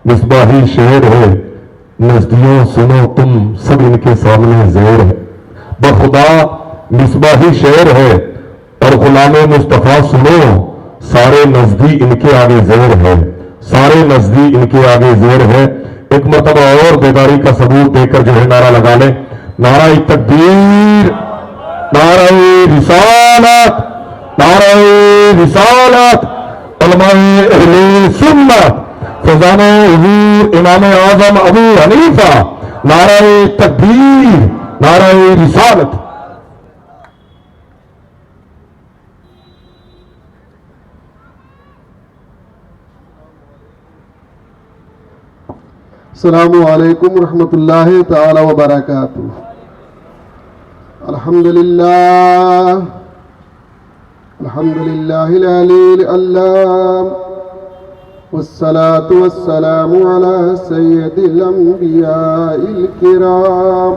मिसबाही शेर है, नजदियों सुनो तुम सब इनके सामने ज़ेर है। बखुदा मिसबाही शेर है और गुलामे मुस्तफ़ा सुनो, सारे नजदी इनके आगे ज़ेर है, सारे नजदी इनके आगे ज़ेर है। एक मरतबा और बेदारी का सबूत देकर जो है नारा लगा ले, नारा तकबीर, नारा रिसालत, नारा रिसालत, उलमाए अहले सुन्नत, फैज़ान हुजूर इमाम आज़म अबू हनीफा, नारा तकबीर, नारा रिसालत। अस्सलामु अलैकुम रहमतुल्लाहि ताला व बरकातुहू। अल्हम्दुलिल्लाह, अल्हम्दुलिल्लाहिल अलील अल्लाम, वस्सलातु वस्सलामु अला सय्यदिल अंबियाइल किराम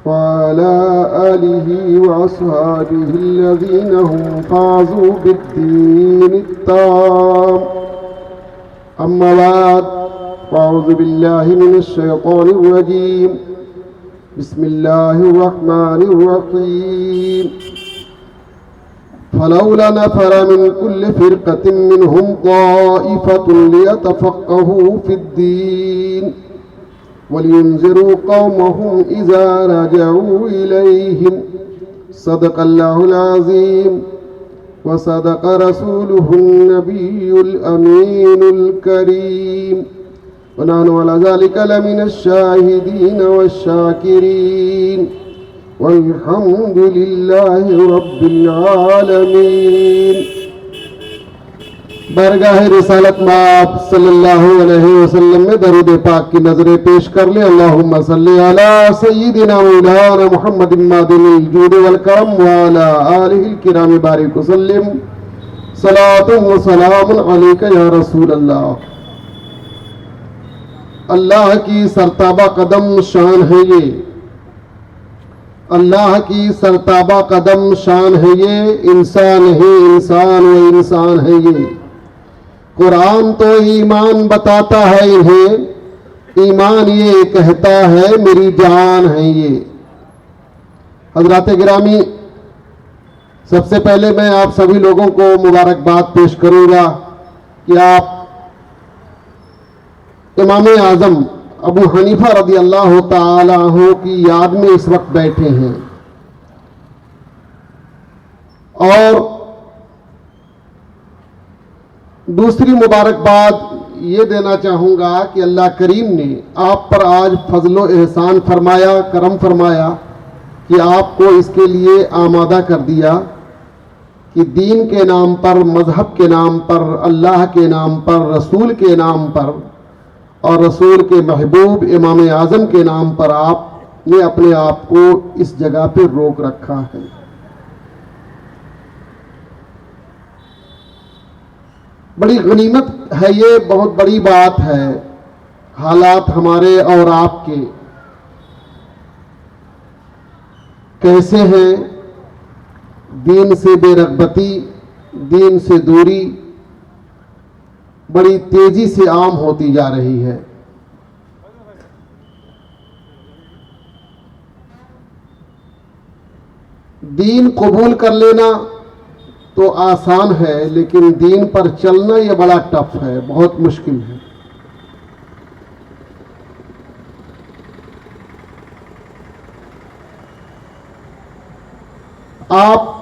व अला आलिहि व अस्हाबिहि अल्लज़ीना हुम फ़ाज़ू बिद्दीनित ताम। अम्मा बाद, अऊज़ु बिल्लाहि मिनश शैतानिर रजीम, बिस्मिल्लाहिर रहमानिर रहीम। फलौला नफर मिन कुल्लि फ़िरक़तिन मिनहुम ताइफ़तुन लियतफ़क़्क़हू फ़िद्दीन वलियुनज़िरू क़ौमहुम इज़ा रजऊ इलैहिम। सदक़ल्लाहुल अज़ीम व सदक़ रसूलुहुन नबियुल अमीनुल करीम व नहनु अला ज़ालिका लमिनश शाहिदीन वश्शाकिरीन वल्हम्दुलिल्लाहि रब्बिल आलमीन। बरगाह रिसालत माब सल्लल्लाहु अलैहि वसल्लम में दरूद पाक की नजरें पेश कर ले। अल्लाहुम्मा सल्ली अला सय्यिदिना मौलाना मुहम्मदिन मादिनिल जूद वल करम व अला आलिहिल किराम बारिक वसल्लिम। सलातु व सलामुन अलैका या रसूल अल्लाह। अल्लाह की सरताबा कदम शान है ये, अल्लाह की सरताबा कदम शान है ये, इंसान है इंसान व इंसान है ये। कुरान तो ईमान बताता है इन्हें, ईमान ये कहता है मेरी जान है ये। हजरात गिरामी, सबसे पहले मैं आप सभी लोगों को मुबारकबाद पेश करूंगा कि आप इमाम आज़म अबू हनीफा रज़ी अल्लाह ताला अन्हु की याद में इस वक्त बैठे हैं। और दूसरी मुबारकबाद ये देना चाहूँगा कि अल्लाह करीम ने आप पर आज फजलो एहसान फरमाया, करम फरमाया कि आपको इसके लिए आमादा कर दिया कि दीन के नाम पर, मज़हब के नाम पर, अल्लाह के नाम पर, रसूल के नाम पर और रसूल के महबूब इमाम आज़म के नाम पर आपने अपने आप को इस जगह पे रोक रखा है। बड़ी गनीमत है ये, बहुत बड़ी बात है। हालात हमारे और आपके कैसे हैं? दीन से बेरग़बती, दीन से दूरी बड़ी तेजी से आम होती जा रही है। दीन कबूल कर लेना तो आसान है, लेकिन दीन पर चलना यह बड़ा टफ है, बहुत मुश्किल है। आप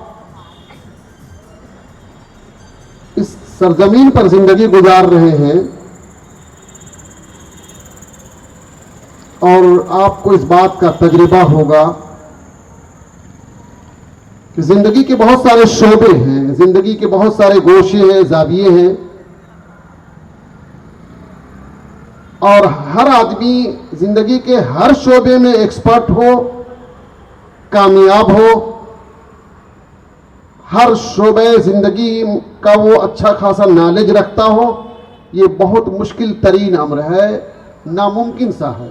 इस सरजमीन पर जिंदगी गुजार रहे हैं और आपको इस बात का तजुर्बा होगा कि जिंदगी के बहुत सारे शोबे हैं, जिंदगी के बहुत सारे गोशे हैं, जाविये हैं और हर आदमी जिंदगी के हर शोबे में एक्सपर्ट हो, कामयाब हो, हर शोबे जिंदगी का वो अच्छा खासा नॉलेज रखता हो। ये बहुत मुश्किल तरीन अम्र है, नामुमकिन सा है।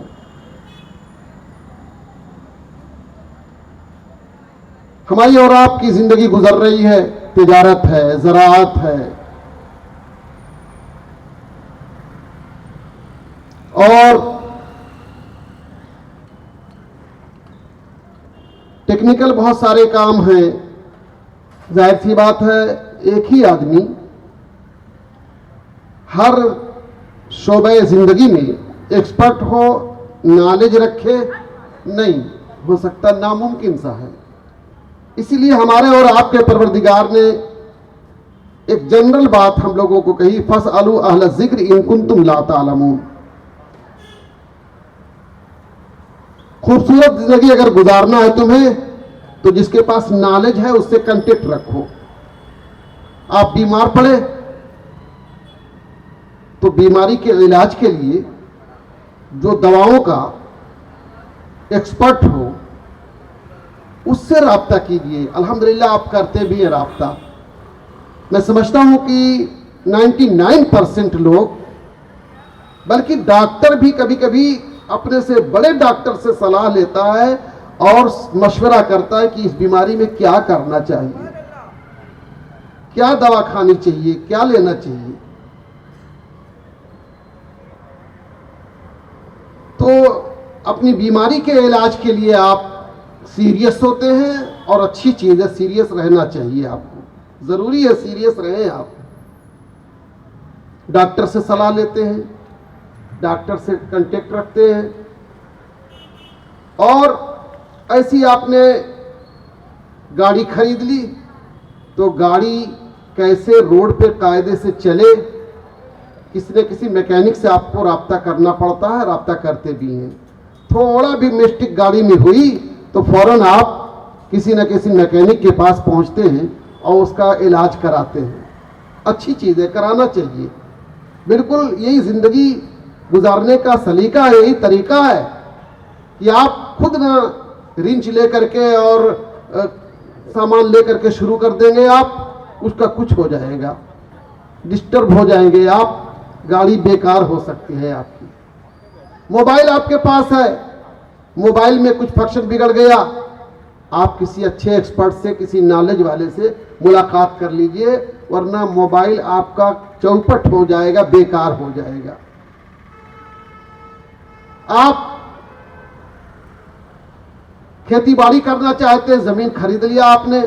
हमारी और आपकी जिंदगी गुजर रही है, तिजारत है, ज़राअत है, टेक्निकल बहुत सारे काम हैं। जाहिर सी बात है, एक ही आदमी हर शोबे जिंदगी में एक्सपर्ट हो, नॉलेज रखे, नहीं हो सकता, नामुमकिन सा है। इसीलिए हमारे और आपके परवरदिगार ने एक जनरल बात हम लोगों को कही, फसअलू अहल ज़िक्र इन कुंतुम ला तालमून। खूबसूरत जिंदगी अगर गुजारना है तुम्हें, तो जिसके पास नॉलेज है उससे कांटेक्ट रखो। आप बीमार पड़े तो बीमारी के इलाज के लिए जो दवाओं का एक्सपर्ट हो उससे राब्ता कीजिए। अल्हम्दुलिल्लाह आप करते भी हैं राब्ता। मैं समझता हूं कि 99% लोग, बल्कि डॉक्टर भी कभी कभी अपने से बड़े डॉक्टर से सलाह लेता है और मशवरा करता है कि इस बीमारी में क्या करना चाहिए, क्या दवा खानी चाहिए, क्या लेना चाहिए। तो अपनी बीमारी के इलाज के लिए आप सीरियस होते हैं और अच्छी चीज़ है, सीरियस रहना चाहिए आपको, ज़रूरी है सीरियस रहें आप। डॉक्टर से सलाह लेते हैं, डॉक्टर से कांटेक्ट रखते हैं, और ऐसी आपने गाड़ी खरीद ली तो गाड़ी कैसे रोड पे कायदे से चले, किसी न किसी मैकेनिक से आपको राब्ता करना पड़ता है, राब्ता करते भी हैं। थोड़ा भी मिस्टेक गाड़ी में हुई तो फौरन आप किसी न किसी मैकेनिक के पास पहुंचते हैं और उसका इलाज कराते हैं। अच्छी चीज़ है, कराना चाहिए। बिल्कुल यही ज़िंदगी गुजारने का सलीका है, यही तरीका है कि आप खुद ना रिंच लेकर के और सामान लेकर के शुरू कर देंगे आप, उसका कुछ हो जाएगा, डिस्टर्ब हो जाएंगे आप, गाड़ी बेकार हो सकती है आपकी। मोबाइल आपके पास है, मोबाइल में कुछ फंक्शन बिगड़ गया, आप किसी अच्छे एक्सपर्ट से, किसी नॉलेज वाले से मुलाकात कर लीजिए, वरना मोबाइल आपका चौपट हो जाएगा, बेकार हो जाएगा। आप खेती बाड़ी करना चाहते हैं, जमीन खरीद लिया आपने,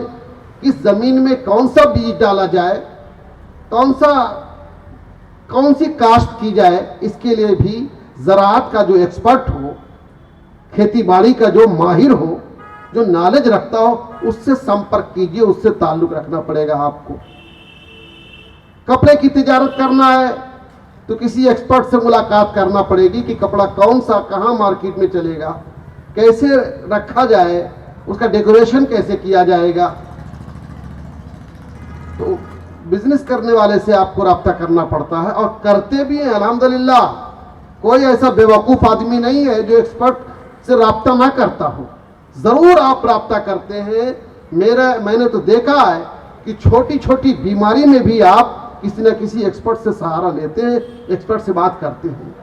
इस जमीन में कौन सा बीज डाला जाए, कौन सी काश्त की जाए, इसके लिए भी ज़राअत का जो एक्सपर्ट हो, खेती बाड़ी का जो माहिर हो, जो नॉलेज रखता हो, उससे संपर्क कीजिए, उससे ताल्लुक रखना पड़ेगा आपको। कपड़े की तिजारत करना है तो किसी एक्सपर्ट से मुलाकात करना पड़ेगी कि कपड़ा कौन सा कहाँ मार्केट में चलेगा, कैसे रखा जाए, उसका डेकोरेशन कैसे किया जाएगा। तो बिजनेस करने वाले से आपको राब्ता करना पड़ता है, और करते भी हैं अल्हम्दुलिल्लाह। कोई ऐसा बेवकूफ़ आदमी नहीं है जो एक्सपर्ट से राब्ता ना करता हो, ज़रूर आप राब्ता करते हैं। मैंने तो देखा है कि छोटी छोटी बीमारी में भी आप किसी न किसी एक्सपर्ट से सहारा लेते हैं, एक्सपर्ट से बात करते हैं।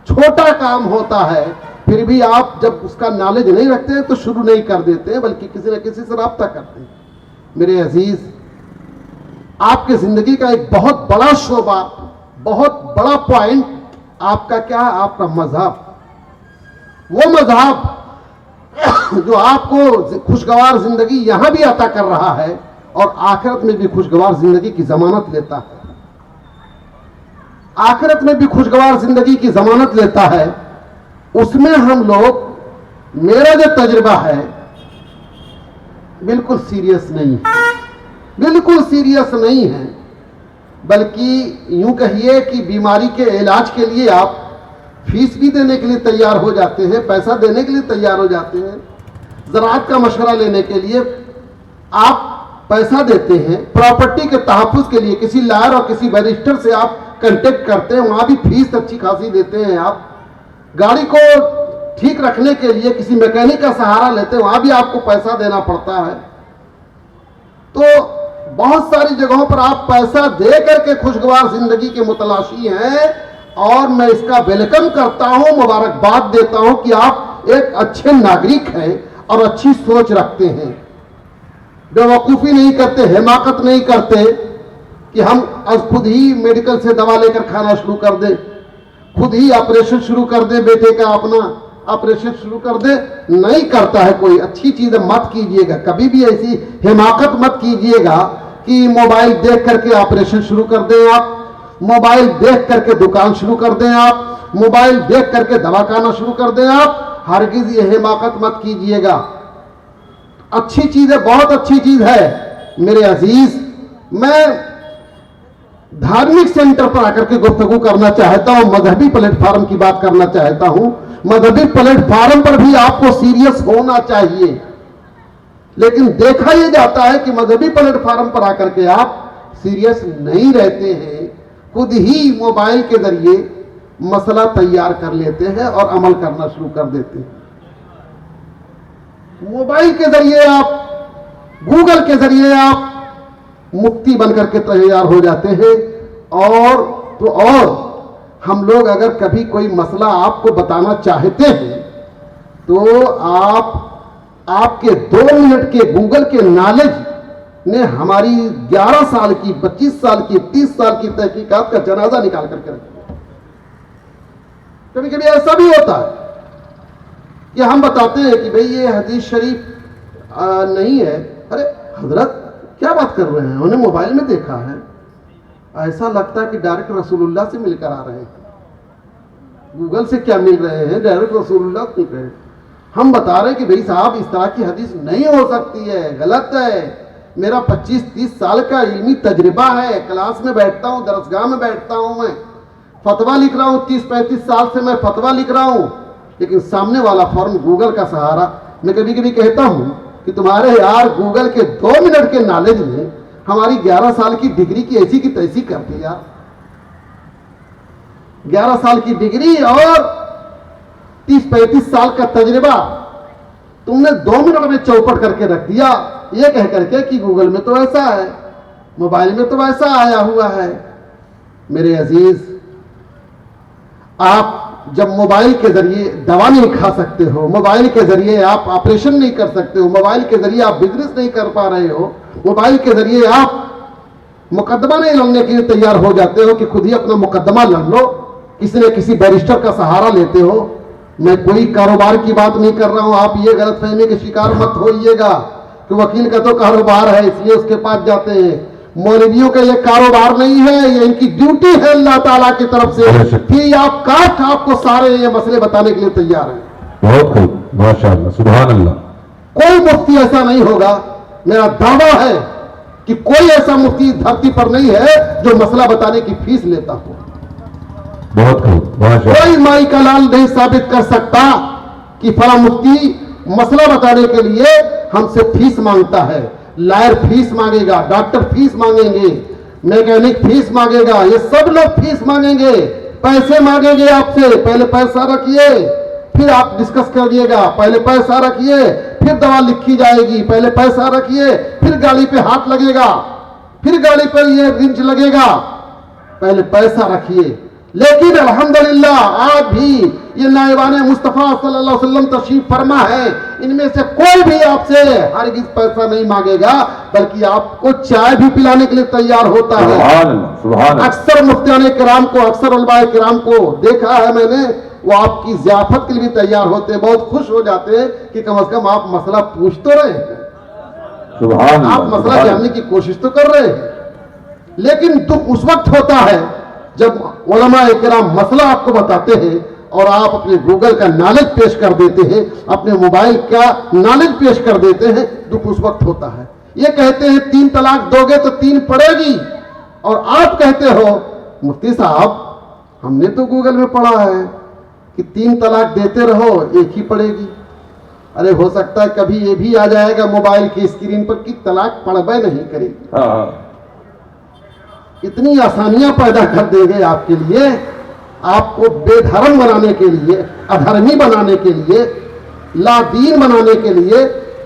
छोटा काम होता है, फिर भी आप जब उसका नॉलेज नहीं रखते हैं तो शुरू नहीं कर देते हैं, बल्कि किसी न किसी से राब्ता करते हैं। मेरे अजीज़, आपकी ज़िंदगी का एक बहुत बड़ा शोबा, बहुत बड़ा पॉइंट आपका क्या है? आपका मजहब। वो मजहब जो आपको खुशगवार ज़िंदगी यहाँ भी अता कर रहा है और आखिरत में भी खुशगवार ज़िंदगी की ज़मानत लेता है, आखिरत में भी खुशगवार ज़िंदगी की ज़मानत लेता है। उसमें हम लोग, मेरा जो तजुर्बा है, बिल्कुल सीरियस नहीं है, बिल्कुल सीरियस नहीं है, बल्कि यूं कहिए कि बीमारी के इलाज के लिए आप फीस भी देने के लिए तैयार हो जाते हैं, पैसा देने के लिए तैयार हो जाते हैं। ज़राअत का मशवरा लेने के लिए आप पैसा देते हैं, प्रॉपर्टी के तहफ़्फ़ुज़ के लिए किसी लॉयर और किसी बैरिस्टर से आप कांटेक्ट करते हैं, वहाँ भी फीस अच्छी खासी देते हैं आप। गाड़ी को ठीक रखने के लिए किसी मैकेनिक का सहारा लेते हैं, वहाँ भी आपको पैसा देना पड़ता है। तो बहुत सारी जगहों पर आप पैसा दे करके खुशगवार ज़िंदगी के मुतलाशी हैं, और मैं इसका वेलकम करता हूँ, मुबारकबाद देता हूँ कि आप एक अच्छे नागरिक हैं और अच्छी सोच रखते हैं। बेवकूफ़ी नहीं करते, हिमाकत नहीं करते कि हम खुद ही मेडिकल से दवा लेकर खाना शुरू कर दें, खुद ही ऑपरेशन शुरू कर दें बेटे का अपना, ऑपरेशन शुरू कर दे, नहीं करता है कोई। अच्छी चीज मत कीजिएगा, कभी भी ऐसी हिमाकत मत कीजिएगा कि मोबाइल देख करके ऑपरेशन शुरू कर दें आप, मोबाइल देख करके दुकान शुरू कर दें आप, मोबाइल देख करके दवाखाना शुरू कर दें आप। हरगिज ये हिमाकत मत कीजिएगा। अच्छी चीज है, बहुत अच्छी चीज है मेरे अजीज। मैं धार्मिक सेंटर पर आकर के गुफ्तगू करना चाहता हूं, मजहबी प्लेटफॉर्म की बात करना चाहता हूं। मजहबी प्लेटफॉर्म पर भी आपको सीरियस होना चाहिए, लेकिन देखा यह जाता है कि मजहबी प्लेटफॉर्म पर आकर के आप सीरियस नहीं रहते हैं, खुद ही मोबाइल के जरिए मसला तैयार कर लेते हैं और अमल करना शुरू कर देते हैं। मोबाइल के जरिए आप, गूगल के जरिए आप मुफ्ती बनकर के तैयार हो जाते हैं। और हम लोग अगर कभी कोई मसला आपको बताना चाहते हैं तो आपके 2 मिनट के गूगल के नॉलेज ने हमारी 11 साल की, 25 साल की, 30 साल की तहकीकात का जनाजा निकाल करके रख दिया। कभी कभी ऐसा भी होता है कि हम बताते हैं कि भाई ये हदीस शरीफ नहीं है। अरे हजरत क्या बात कर रहे हैं, उन्हें मोबाइल में देखा है। ऐसा लगता है कि डायरेक्ट रसूलुल्लाह से मिलकर आ रहे हैं। गूगल से क्या मिल रहे हैं, डायरेक्ट रसूलुल्लाह से मिल रहे हैं। हम बता रहे हैं कि भाई साहब इस तरह की हदीस नहीं हो सकती है, गलत है। मेरा 25-30 साल का इल्मी तजर्बा है, क्लास में बैठता हूँ, दरसगाह में बैठता हूँ, मैं फतवा लिख रहा हूँ, 30-35 साल से मैं फतवा लिख रहा हूँ। लेकिन सामने वाला फौरन गूगल का सहारा। मैं कभी कभी कहता हूँ कि तुम्हारे यार गूगल के 2 मिनट के नॉलेज ने हमारी 11 साल की डिग्री की ऐसी की तैसी कर दी यार। 11 साल की डिग्री और 30-35 साल का तजर्बा तुमने 2 मिनट में चौपट करके रख दिया, ये कह करके कि गूगल में तो ऐसा है, मोबाइल में तो ऐसा आया हुआ है। मेरे अजीज, आप जब मोबाइल के जरिए दवा नहीं खा सकते हो, मोबाइल के जरिए आप ऑपरेशन नहीं कर सकते हो, मोबाइल के जरिए आप बिजनेस नहीं कर पा रहे हो, मोबाइल के जरिए आप मुकदमा नहीं लड़ने के लिए तैयार हो जाते हो कि खुद ही अपना मुकदमा लड़ लो, किसी न किसी बैरिस्टर का सहारा लेते हो। मैं कोई कारोबार की बात नहीं कर रहा हूं, आप ये गलतफहमी के शिकार मत होइएगा कि वकील का तो कारोबार है इसलिए उसके पास जाते हैं। मौलवियों का ये कारोबार नहीं है, ये इनकी ड्यूटी है अल्लाह ताला की तरफ से कि आप काट आपको सारे ये मसले बताने के लिए तैयार हैं। बहुत खूब, माशाअल्लाह, सुभान अल्लाह। कोई मुफ्ती ऐसा नहीं होगा, मेरा दावा है कि कोई ऐसा मुफ्ती धरती पर नहीं है जो मसला बताने की फीस लेता हो। बहुत खूब, माशाअल्लाह। कोई माई का लाल नहीं साबित कर सकता कि फला मुफ्ती मसला बताने के लिए हमसे फीस मांगता है। लायर फीस मांगेगा, डॉक्टर फीस मांगेंगे, मैकेनिक फीस मांगेगा, ये सब लोग फीस मांगेंगे, पैसे मांगेंगे आपसे। पहले पैसा रखिए फिर आप डिस्कस करिएगा, पहले पैसा रखिए फिर दवा लिखी जाएगी, पहले पैसा रखिए फिर गाड़ी पे हाथ लगेगा, फिर गाड़ी पर ये रिंच लगेगा, पहले पैसा रखिए। लेकिन अल्हम्दुलिल्लाह आज भी ये नायबान मुस्तफ़ा सल्लल्लाहु अलैहि वसल्लम तशरीफ फरमा है, इनमें से कोई भी आपसे हरगिज़ पैसा नहीं मांगेगा, बल्कि आपको चाय भी पिलाने के लिए तैयार होता है। सुभान अल्लाह। अक्सर मुफ्तियाने किराम को, अक्सर उलमाए किराम को देखा है मैंने, वो आपकी ज़ियाफत के लिए भी तैयार होते हैं, बहुत खुश हो जाते हैं कि कम से कम आप मसला पूछ तो रहे हैं, आप मसला जानने की कोशिश तो कर रहे हैं। लेकिन दुख उस वक्त होता है जब उलमाए किराम मसला आपको बताते हैं और आप अपने गूगल का नॉलेज पेश कर देते हैं, अपने मोबाइल का नॉलेज पेश कर देते हैं, दुख उस वक्त होता है। ये कहते हैं 3 तलाक दोगे तो 3 पड़ेगी, और आप कहते हो मुफ्ती साहब हमने तो गूगल में पढ़ा है कि 3 तलाक देते रहो 1 ही पड़ेगी। अरे हो सकता है कभी ये भी आ जाएगा मोबाइल की स्क्रीन पर कि तलाक पढ़बे नहीं करेगी। इतनी आसानियां पैदा कर देंगे आपके लिए, आपको बेधर्म बनाने के लिए, अधर्मी बनाने के लिए, लादीन बनाने के लिए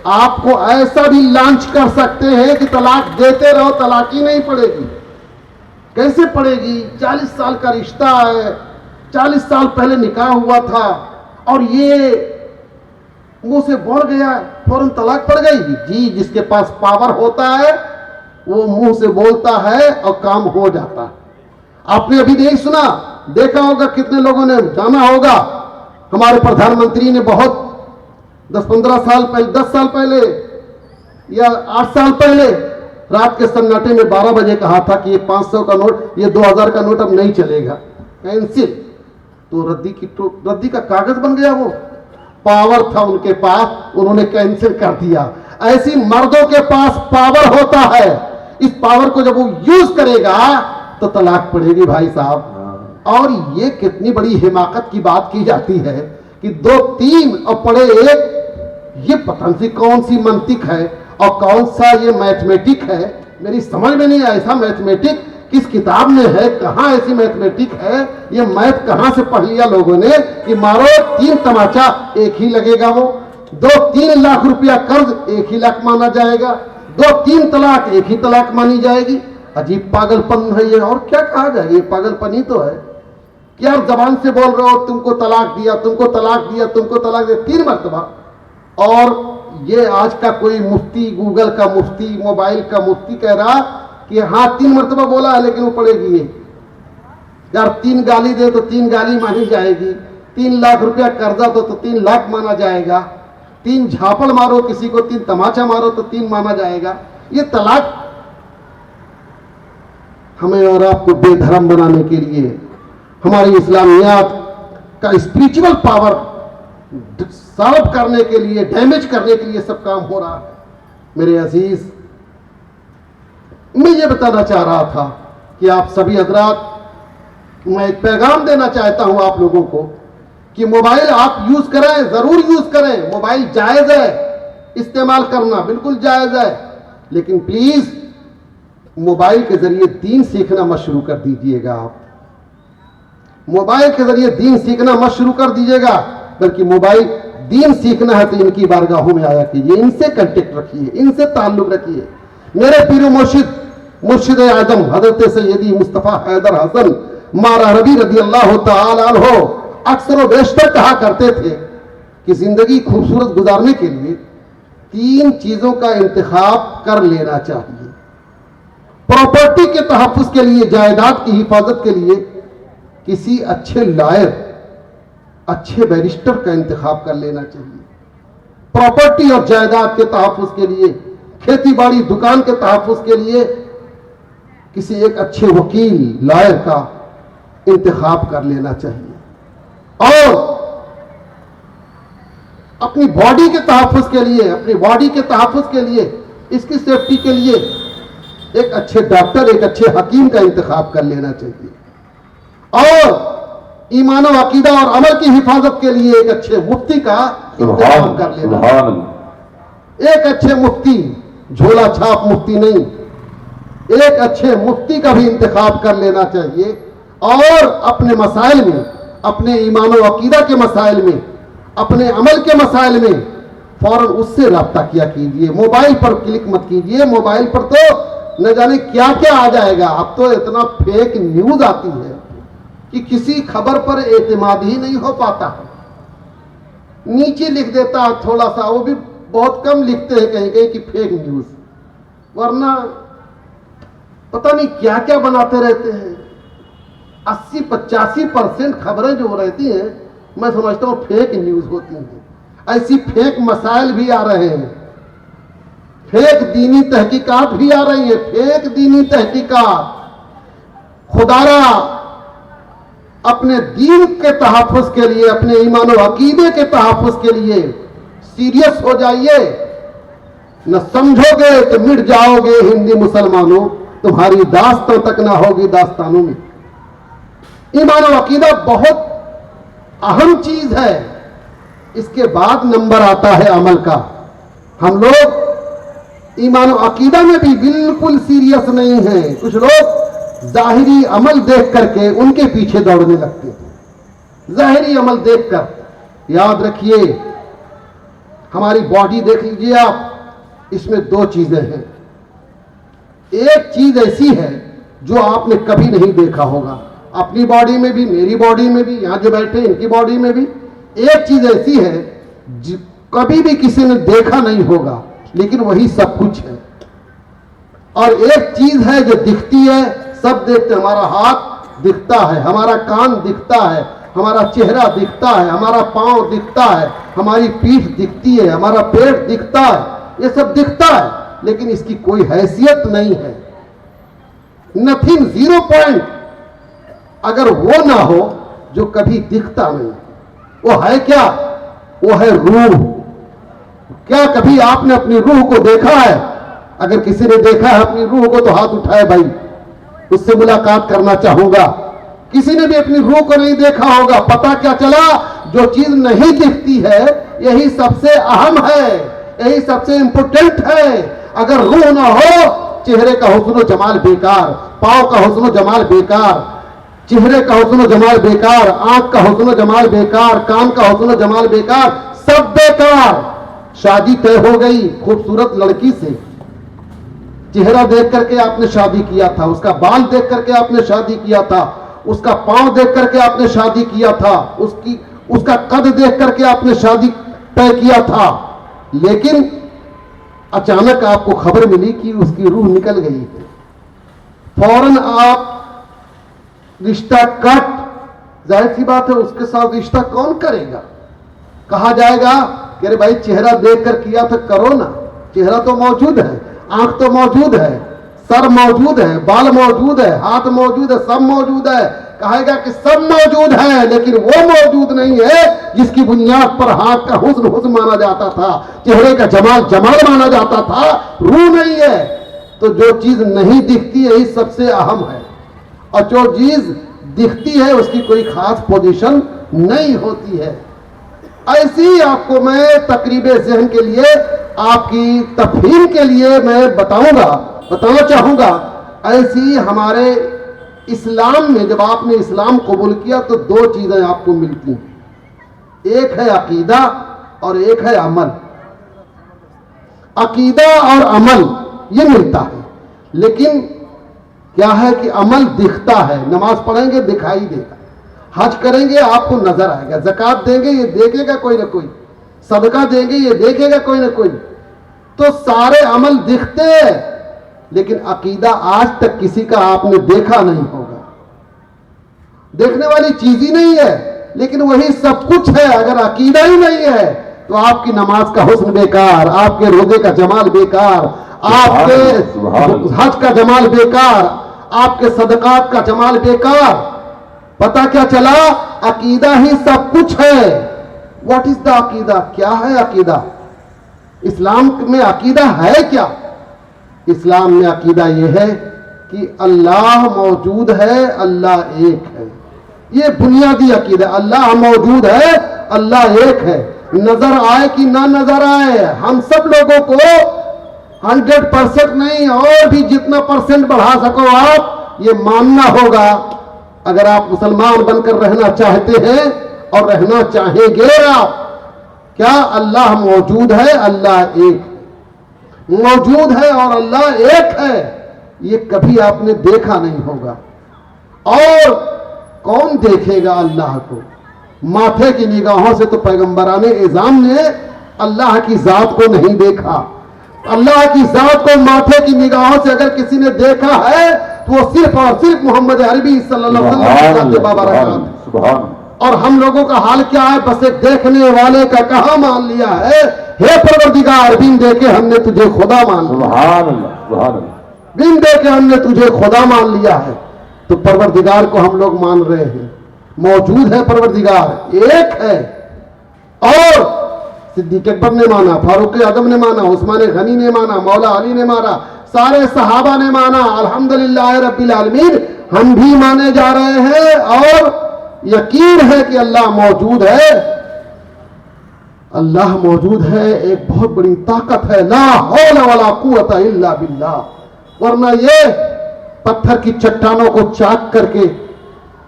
आपको ऐसा भी लॉन्च कर सकते हैं कि तलाक देते रहो, तलाक ही नहीं पड़ेगी। कैसे पड़ेगी? 40 साल का रिश्ता है, 40 साल पहले निकाह हुआ था और ये मुंह से बोल गया, फौरन तलाक पड़ गई। जी, जिसके पास पावर होता है वो मुंह से बोलता है और काम हो जाता है। आपने अभी नहीं सुना, देखा होगा, कितने लोगों ने जाना होगा हमारे प्रधानमंत्री ने बहुत 10-15 साल पहले, 10 साल पहले या 8 साल पहले रात के सन्नाटे में 12 बजे कहा था कि ये 500 का नोट, ये 2000 का नोट अब नहीं चलेगा, कैंसिल। तो रद्दी का कागज बन गया। वो पावर था उनके पास, उन्होंने कैंसिल कर दिया। ऐसी मर्दों के पास पावर होता है, इस पावर को जब वो यूज करेगा तो तलाक पड़ेगी भाई साहब। और ये कितनी बड़ी हिमाकत की बात की जाती है कि 2 3 और पढ़े 1, ये पता नहीं कौन सी मंतिक है और कौन सा ये मैथमेटिक है, मेरी समझ में नहीं आया। ऐसा मैथमेटिक किस किताब में है, कहां ऐसी मैथमेटिक है, ये मैथ कहां से पढ़ लिया लोगों ने कि मारो 3 तमाचा 1 ही लगेगा, वो 2-3 लाख रुपया कर्ज 1 ही लाख माना जाएगा, 2-3 तलाक 1 ही तलाक मानी जाएगी। अजीब पागलपन है ये, और क्या कहा जाए, ये पागलपन ही तो है। क्या जबान से बोल रहे हो तुमको तलाक दिया, तुमको तलाक दिया, तुमको तलाक दिया 3 मरतबा। और ये आज का कोई मुफ्ती, गूगल का मुफ्ती, मोबाइल का मुफ्ती कह रहा कि हाँ 3 मरतबा बोला है लेकिन वो पड़ेगी ये। यार 3 गाली दे तो 3 गाली मानी जाएगी, 3 लाख रुपया कर्जा तो 3 लाख माना जाएगा, 3 झापड़ मारो किसी को, 3 तमाचा मारो तो 3 माना जाएगा। ये तलाक हमें और आपको बेधर्म बनाने के लिए, हमारी इस्लामियात का स्पिरिचुअल पावर सॉल्व करने के लिए, डैमेज करने के लिए सब काम हो रहा है। मेरे अजीज, मैं ये बताना चाह रहा था कि आप सभी हजरात, मैं एक पैगाम देना चाहता हूं आप लोगों को कि मोबाइल आप यूज करें, जरूर यूज करें। मोबाइल जायज है, इस्तेमाल करना बिल्कुल जायज है, लेकिन प्लीज मोबाइल के जरिए दीन सीखना मत शुरू कर दीजिएगा। आप मोबाइल के जरिए दीन सीखना मत शुरू कर दीजिएगा, बल्कि मोबाइल दीन सीखना है तो इनकी बारगाहों में आया कीजिए, इनसे कांटेक्ट रखिए, इनसे ताल्लुक रखिए। मेरे पीर मुर्शिद आजम हजरत सैयदी मुस्तफ़ा हैदर हसन मारा रबी रदी अल्लाह तआला अन्हो अक्सर व बेशतर कहा करते थे कि जिंदगी खूबसूरत गुजारने के लिए 3 चीजों का इंतखाब कर लेना चाहिए। प्रॉपर्टी के तहफ्फुज़ के लिए, जायदाद की हिफाजत के लिए किसी अच्छे लॉयर, अच्छे बैरिस्टर का इंतखाब कर लेना चाहिए। प्रॉपर्टी और जायदाद के तहफ्फुज़ के लिए, खेती बाड़ी दुकान के तहफ्फुज़ के लिए किसी एक अच्छे वकील, लॉयर का इंतखाब कर लेना चाहिए। और अपनी बॉडी के तहफ्फुज़ के लिए, अपनी बॉडी के तहफ्फुज़ के लिए, इसकी सेफ्टी के लिए एक अच्छे डॉक्टर, एक अच्छे हकीम का इंतखाब कर लेना चाहिए। और ईमान व अकीदा और अमल की हिफाजत के लिए एक अच्छे मुफ्ती का इंतखाब कर लेना। एक अच्छे मुफ्ती, झोला छाप मुफ्ती नहीं, एक अच्छे मुफ्ती का भी इंतखाब कर लेना चाहिए। और अपने मसाइल में, अपने ईमान व अकीदा के मसाइल में, अपने अमल के मसाइल में फौरन उससे रब्ता किया कीजिए। मोबाइल पर क्लिक मत कीजिए, मोबाइल पर तो न जाने क्या क्या आ जाएगा। अब तो इतना फेक न्यूज आती है कि किसी खबर पर एतमाद ही नहीं हो पाता। नीचे लिख देता है थोड़ा सा, वो भी बहुत कम लिखते हैं कहीं कहीं कि फेक न्यूज, वरना पता नहीं क्या क्या बनाते रहते हैं। 80-85% खबरें जो रहती हैं मैं समझता हूं फेक न्यूज होती हैं। ऐसी फेक मसाइल भी आ रहे हैं, फेक दीनी तहकीकात भी आ रही है, फेक दीनी तहकीकात। खुदारा अपने दीन के तहफ्फुज़ के लिए, अपने ईमान व अकीदे के तहफ्फुज़ के लिए सीरियस हो जाइए। न समझोगे तो मिट जाओगे हिंदी मुसलमानों, तुम्हारी दास्तां तक ना होगी दास्तानों में। ईमान व अकीदा बहुत अहम चीज है, इसके बाद नंबर आता है अमल का। हम लोग ईमान व अकीदा में भी बिल्कुल सीरियस नहीं है। कुछ लोग जाहिरी अमल देख करके उनके पीछे दौड़ने लगते हैं। जाहिरी अमल देखकर, याद रखिए हमारी बॉडी देख लीजिए आप, इसमें 2 चीजें हैं। एक चीज ऐसी है जो आपने कभी नहीं देखा होगा, अपनी बॉडी में भी, मेरी बॉडी में भी, यहां जो बैठे इनकी बॉडी में भी। एक चीज ऐसी है जो कभी भी किसी ने देखा नहीं होगा, लेकिन वही सब कुछ है। और एक चीज है जो दिखती है, सब देखते हैं, हमारा हाथ दिखता है, हमारा कान दिखता है, हमारा चेहरा दिखता है, हमारा पांव दिखता है, हमारी पीठ दिखती है, हमारा पेट दिखता है, ये सब दिखता है, लेकिन इसकी कोई हैसियत नहीं है। Nothing, 0 point. अगर वो ना हो जो कभी दिखता नहीं, वो है क्या? वो है रूह। क्या कभी आपने अपनी रूह को देखा है? अगर किसी ने देखा है अपनी रूह को तो हाथ उठाए भाई, उससे मुलाकात करना चाहूंगा। किसी ने भी अपनी रूह को नहीं देखा होगा। पता क्या चला? जो चीज नहीं दिखती है यही सबसे अहम है, यही सबसे इंपोर्टेंट है। अगर रूह ना हो, चेहरे का हुस्न जमाल बेकार, पांव का हुस्न जमाल बेकार, चेहरे का हुस्न जमाल बेकार, आंख का हुस्न जमाल बेकार, कान का हुस्न जमाल बेकार, सब बेकार। शादी तय हो गई खूबसूरत लड़की से, चेहरा देख करके आपने शादी किया था, उसका बाल देख करके आपने शादी किया था, उसका पांव देख करके आपने शादी किया था, उसका कद देख करके आपने शादी तय किया था, लेकिन अचानक आपको खबर मिली कि उसकी रूह निकल गई है। फौरन आप रिश्ता कट, जाहिर सी बात है उसके साथ रिश्ता कौन करेगा? कहा जाएगा कि अरे भाई चेहरा देखकर किया था, करो ना, चेहरा तो मौजूद है, आंख तो मौजूद है, सर मौजूद है, बाल मौजूद है, हाथ मौजूद है, सब मौजूद है। कहेगा कि सब मौजूद है, लेकिन वो मौजूद नहीं है जिसकी बुनियाद पर हाथ का हुस्न हुस्न माना जाता था, चेहरे का जमाल जमाल माना जाता था, रूह नहीं है। तो जो चीज नहीं दिखती है, यही सबसे अहम है, और जो चीज दिखती है उसकी कोई खास पोजीशन नहीं होती है। ऐसी आपको मैं तकरीब ज़हन के लिए, आपकी तफहीम के लिए मैं बताना चाहूंगा। ऐसी हमारे इस्लाम में जब आपने इस्लाम कबूल किया तो 2 चीजें आपको मिलती हैं, एक है अकीदा और एक है अमल। अकीदा और अमल ये मिलता है, लेकिन क्या है कि अमल दिखता है। नमाज पढ़ेंगे दिखाई देगा, हज करेंगे आपको नजर आएगा, ज़कात देंगे ये देखेगा कोई ना कोई, सदका देंगे ये देखेगा कोई ना कोई। तो सारे अमल दिखते हैं, लेकिन अकीदा आज तक किसी का आपने देखा नहीं होगा। देखने वाली चीज ही नहीं है, लेकिन वही सब कुछ है। अगर अकीदा ही नहीं है तो आपकी नमाज का हुस्न बेकार, आपके रोजे का जमाल बेकार, आपके हज का जमाल बेकार, आपके सदकात का जमाल बेकार। पता क्या चला? अकीदा ही सब कुछ है। व्हाट इज द अकीदा? क्या है अकीदा? इस्लाम में अकीदा है क्या? इस्लाम में अकीदा यह है कि अल्लाह मौजूद है, अल्लाह एक है। ये बुनियादी अकीदा, अल्लाह मौजूद है, अल्लाह एक है। नजर आए कि ना नजर आए, हम सब लोगों को 100% नहीं, और भी जितना परसेंट बढ़ा सको आप, ये मानना होगा। अगर आप मुसलमान बनकर रहना चाहते हैं और रहना चाहेंगे आप, क्या अल्लाह मौजूद है, अल्लाह एक है, मौजूद है और अल्लाह एक है, ये कभी आपने देखा नहीं होगा। और कौन देखेगा अल्लाह को? माथे की निगाहों से तो पैगंबराने इज़ाम ने अल्लाह की जात को नहीं देखा। अल्लाह की जात को माथे की निगाहों से अगर किसी ने देखा है तो वो सिर्फ और सिर्फ मोहम्मद अरबी सल्लल्लाहु अलैहि वसल्लम। और हम लोगों का हाल क्या है? बस एक देखने वाले का कहा मान लिया है। हे परवरदिगार, बिन देखे हमने तुझे खुदा मान लिया, बिन देखे हमने तुझे खुदा मान लिया है। तो परवरदिगार को हम लोग मान रहे हैं, मौजूद है परवरदिगार, एक है। और सिद्दीक़ अकबर ने माना, फारूक आज़म ने माना, उस्मान गनी ने माना, मौला अली ने माना, सारे सहाबा ने माना। अल्हम्दुलिल्लाह रब्बिल आलमीन, हम भी माने जा रहे हैं और यकीन है कि अल्लाह मौजूद है। अल्लाह मौजूद है, एक बहुत बड़ी ताकत है। ला हौला वला कुव्वता इल्ला बिल्लाह। वरना ये पत्थर की चट्टानों को चाक करके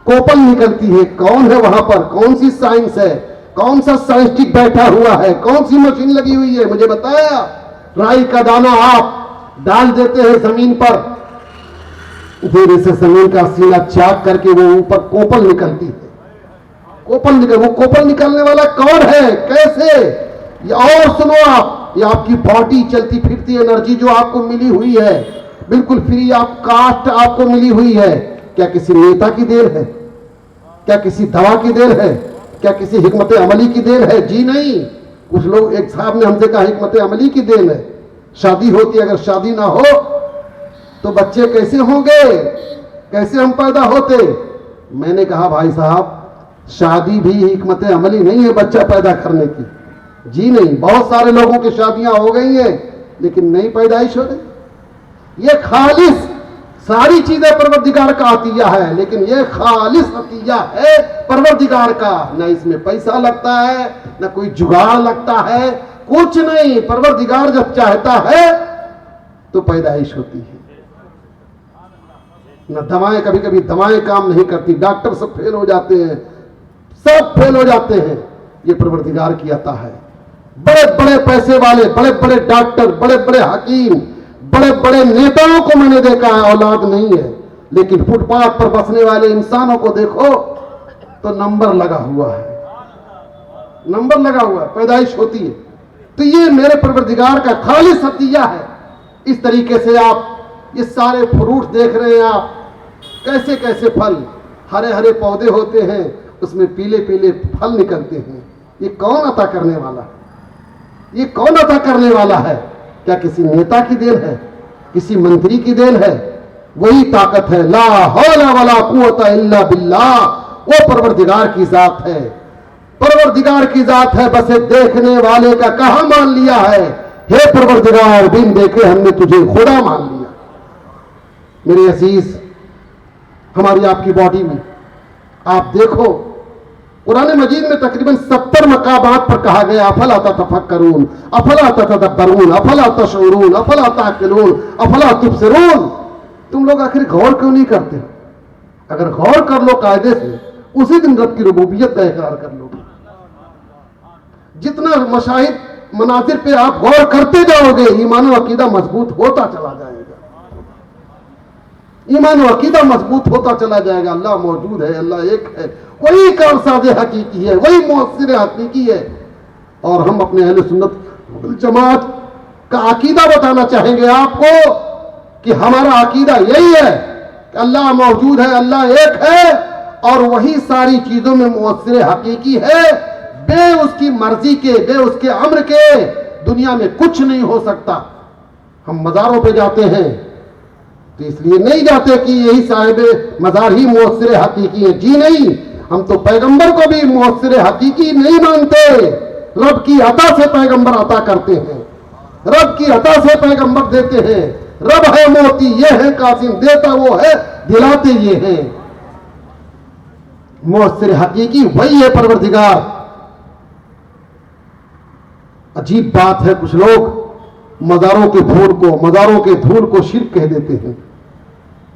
कोपल निकलती है। कौन है वहां पर? कौन सी साइंस है? कौन सा साइंटिस्ट बैठा हुआ है? कौन सी मशीन लगी हुई है? मुझे बताया। राई का दाना आप डाल देते हैं जमीन पर, फिर इसे जमीन का सीना चाक करके वो ऊपर कोपल निकलती है। वो कोपल निकालने वाला कौन है? कैसे? और सुनो आप, ये आपकी बॉडी चलती फिरती एनर्जी जो आपको मिली हुई है, बिल्कुल फ्री आप कास्ट आपको मिली हुई है, क्या किसी नेता की देन है? क्या किसी दवा की देन है? क्या किसी हिकमत अमली की देन है? जी नहीं। कुछ लोग, एक साहब ने हमसे कहा हिकमत अमली की देन है, शादी होती, अगर शादी ना हो तो बच्चे कैसे होंगे, कैसे हम पैदा होते? मैंने कहा भाई साहब, शादी भी हिकमत अमली नहीं है बच्चा पैदा करने की। जी नहीं, बहुत सारे लोगों की शादियां हो गई हैं लेकिन नई पैदाइश हो गई। ये खालिस सारी चीजें परवरदिगार का अतिया है, लेकिन ये खालिस अतिया है परवरदिगार का। न इसमें पैसा लगता है, न कोई जुगाड़ लगता है, कुछ नहीं। परवरदिगार जब चाहता है तो पैदाइश होती है। न दवाएं, कभी कभी दवाएं काम नहीं करती, डॉक्टर सब फेल हो जाते हैं, सब फेल हो जाते हैं। ये परवरदिगार की अता है। बड़े बड़े पैसे वाले, बड़े बड़े डॉक्टर, बड़े बड़े हकीम, बड़े बड़े नेताओं को मैंने देखा है, औलाद नहीं है, लेकिन फुटपाथ पर बसने वाले इंसानों को देखो तो नंबर लगा हुआ है, नंबर लगा हुआ है, पैदाइश होती है। तो ये मेरे परवरदिगार का खालिस अतिया है। इस तरीके से आप ये सारे फ्रूट देख रहे हैं, आप कैसे कैसे फल, हरे हरे पौधे होते हैं, उसमें पीले पीले फल निकलते हैं। ये कौन अता करने वाला है? ये कौन अता करने वाला है? क्या किसी नेता की देन है? किसी मंत्री की देन है? वही ताकत है, ला हौला वला कुव्वता इल्ला बिल्लाह, वो परवरदिगार की जात है, परवरदिगार की जात है। बस एक देखने वाले का कहा मान लिया है, हे परवरदिगार बिन देखे हमने तुझे खुदा मान लिया। मेरे अजीज, हमारी आपकी बॉडी में आप देखो, कुरान मजीद में तकरीबन 70 मकामात पर कहा गया अफला ततफक्करून, अफला ततदब्बरून, अफला तशऊरून, अफला ताकिलून, अफला तुबसिरून। तुम लोग आखिर गौर क्यों नहीं करते? अगर गौर कर लो कायदे से, उसी दिन रब की रुबूबियत का इकरार कर लो। जितना मशाहिद मनाजिर पे आप गौर करते जाओगे, ईमान और अकीदा मजबूत होता चला जाएगा, ईमान और अकीदा मजबूत होता चला जाएगा। अल्लाह मौजूद है, अल्लाह एक है, वही कारसाज हकीकी है, वही मुअस्सिर हकीकी है। और हम अपने अहले सुन्नत वल जमात का अकीदा बताना चाहेंगे आपको कि हमारा अकीदा यही है कि अल्लाह मौजूद है, अल्लाह एक है, और वही सारी चीजों में मुअस्सिर हकीकी है। बे उसकी मर्जी के, बे उसके अम्र के दुनिया में कुछ नहीं हो सकता। हम मज़ारों पे जाते हैं तो इसलिए नहीं जाते कि यही साहिब मज़ार ही मुअस्सिर हकीकी है। जी नहीं, हम तो पैगंबर को भी मुअस्सिर हकीकी नहीं मानते। रब की अता से पैगंबर अता करते हैं, रब की अता से पैगंबर देते हैं। रब है मोती, ये है कासिम, देता वो है, दिलाते ये हैं। मुअस्सिर हकीकी वही है परवरदिगार। अजीब बात है, कुछ लोग मज़ारों के धूल को, मज़ारों के धूल को शिर्क कह देते हैं।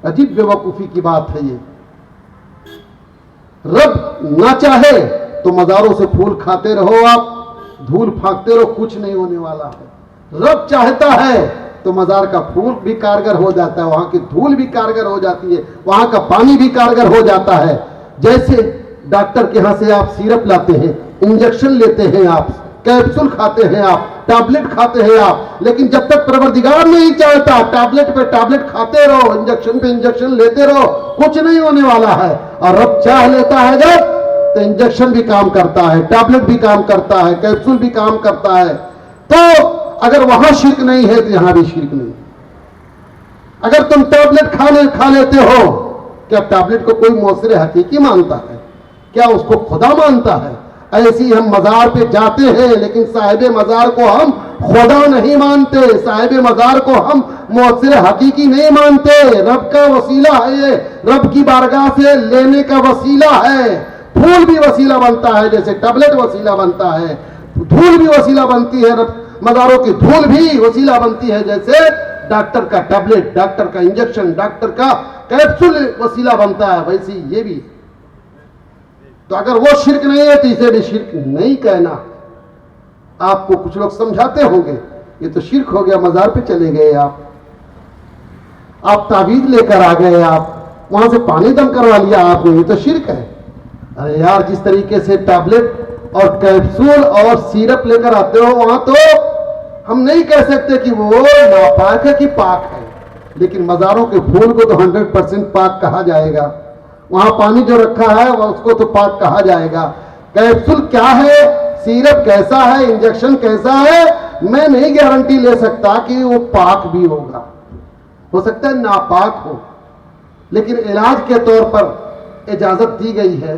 अजीब बेवकूफी की बात है ये। रब ना चाहे तो मज़ारों से फूल खाते रहो, आप धूल फांकते रहो, कुछ नहीं होने वाला है। रब चाहता है तो मज़ार का फूल भी कारगर हो जाता है, वहां की धूल भी कारगर हो जाती है, वहां का पानी भी कारगर हो जाता है। जैसे डॉक्टर के यहां से आप सिरप लाते हैं, इंजेक्शन लेते हैं, आप कैप्सूल खाते हैं, आप टैबलेट खाते हैं आप, लेकिन जब तक परवरदिगार नहीं चाहता, टैबलेट पे टैबलेट खाते रहो, इंजेक्शन पे इंजेक्शन लेते रहो, कुछ नहीं होने वाला है। और रब चाह लेता है जब, तो इंजेक्शन भी काम करता है, टैबलेट भी काम करता है, कैप्सूल भी काम करता है। तो अगर वहां शिर्क नहीं है तो यहां भी शिर्क नहीं। अगर तुम टैबलेट खा लेते हो, क्या टैबलेट को कोई मुअस्सिर हकीकी मानता है? क्या उसको खुदा मानता है? ऐसी हम मज़ार पे जाते हैं लेकिन साहिब मज़ार को हम खुदा नहीं मानते, साहिब मज़ार को हम मुअस्सिर हकीकी नहीं मानते। रब का वसीला है ये, रब की बारगाह से लेने का वसीला है। फूल भी वसीला बनता है, जैसे टैबलेट वसीला बनता है, धूल भी वसीला बनती है, मज़ारों की धूल भी वसीला बनती है, जैसे डॉक्टर का टैबलेट, डॉक्टर का इंजेक्शन, डॉक्टर का कैप्सूल वसीला बनता है, वैसे ये भी। तो अगर वो शिर्क नहीं है तो इसे भी शिर्क नहीं कहना। आपको कुछ लोग समझाते होंगे ये तो शिर्क हो गया, मज़ार पे चले गए आप तावीज़ लेकर आ गए, आप वहां से पानी दम करवा लिया आपने, ये तो शिर्क है। अरे यार, जिस तरीके से टैबलेट और कैप्सूल और सिरप लेकर आते हो, वहां तो हम नहीं कह सकते कि वो नापाक है कि पाक है। लेकिन मज़ारों के फूल को तो 100% पाक कहा जाएगा। वहां पानी जो रखा है वह उसको तो पाक कहा जाएगा। कैप्सूल क्या है, सिरप कैसा है, इंजेक्शन कैसा है, मैं नहीं गारंटी ले सकता कि वो पाक भी होगा, हो सकता है नापाक हो, लेकिन इलाज के तौर पर इजाजत दी गई है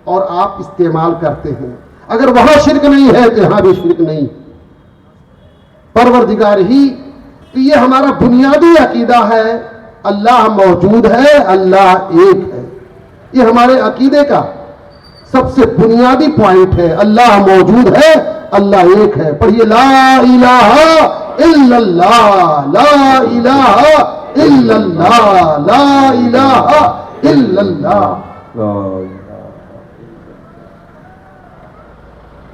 और आप इस्तेमाल करते हैं। अगर वहां शिर्क नहीं है तो यहां भी शिर्क नहीं। परवरदिगार ही, तो ये हमारा बुनियादी अकीदा है, अल्लाह मौजूद है, अल्लाह एक है। ये हमारे अकीदे का सबसे बुनियादी पॉइंट है, अल्लाह मौजूद है, अल्लाह एक है। पढ़िए ला इलाहा इल्लल्लाह, ला इलाहा इल्लल्लाह, ला इलाहा इल्लल्लाह।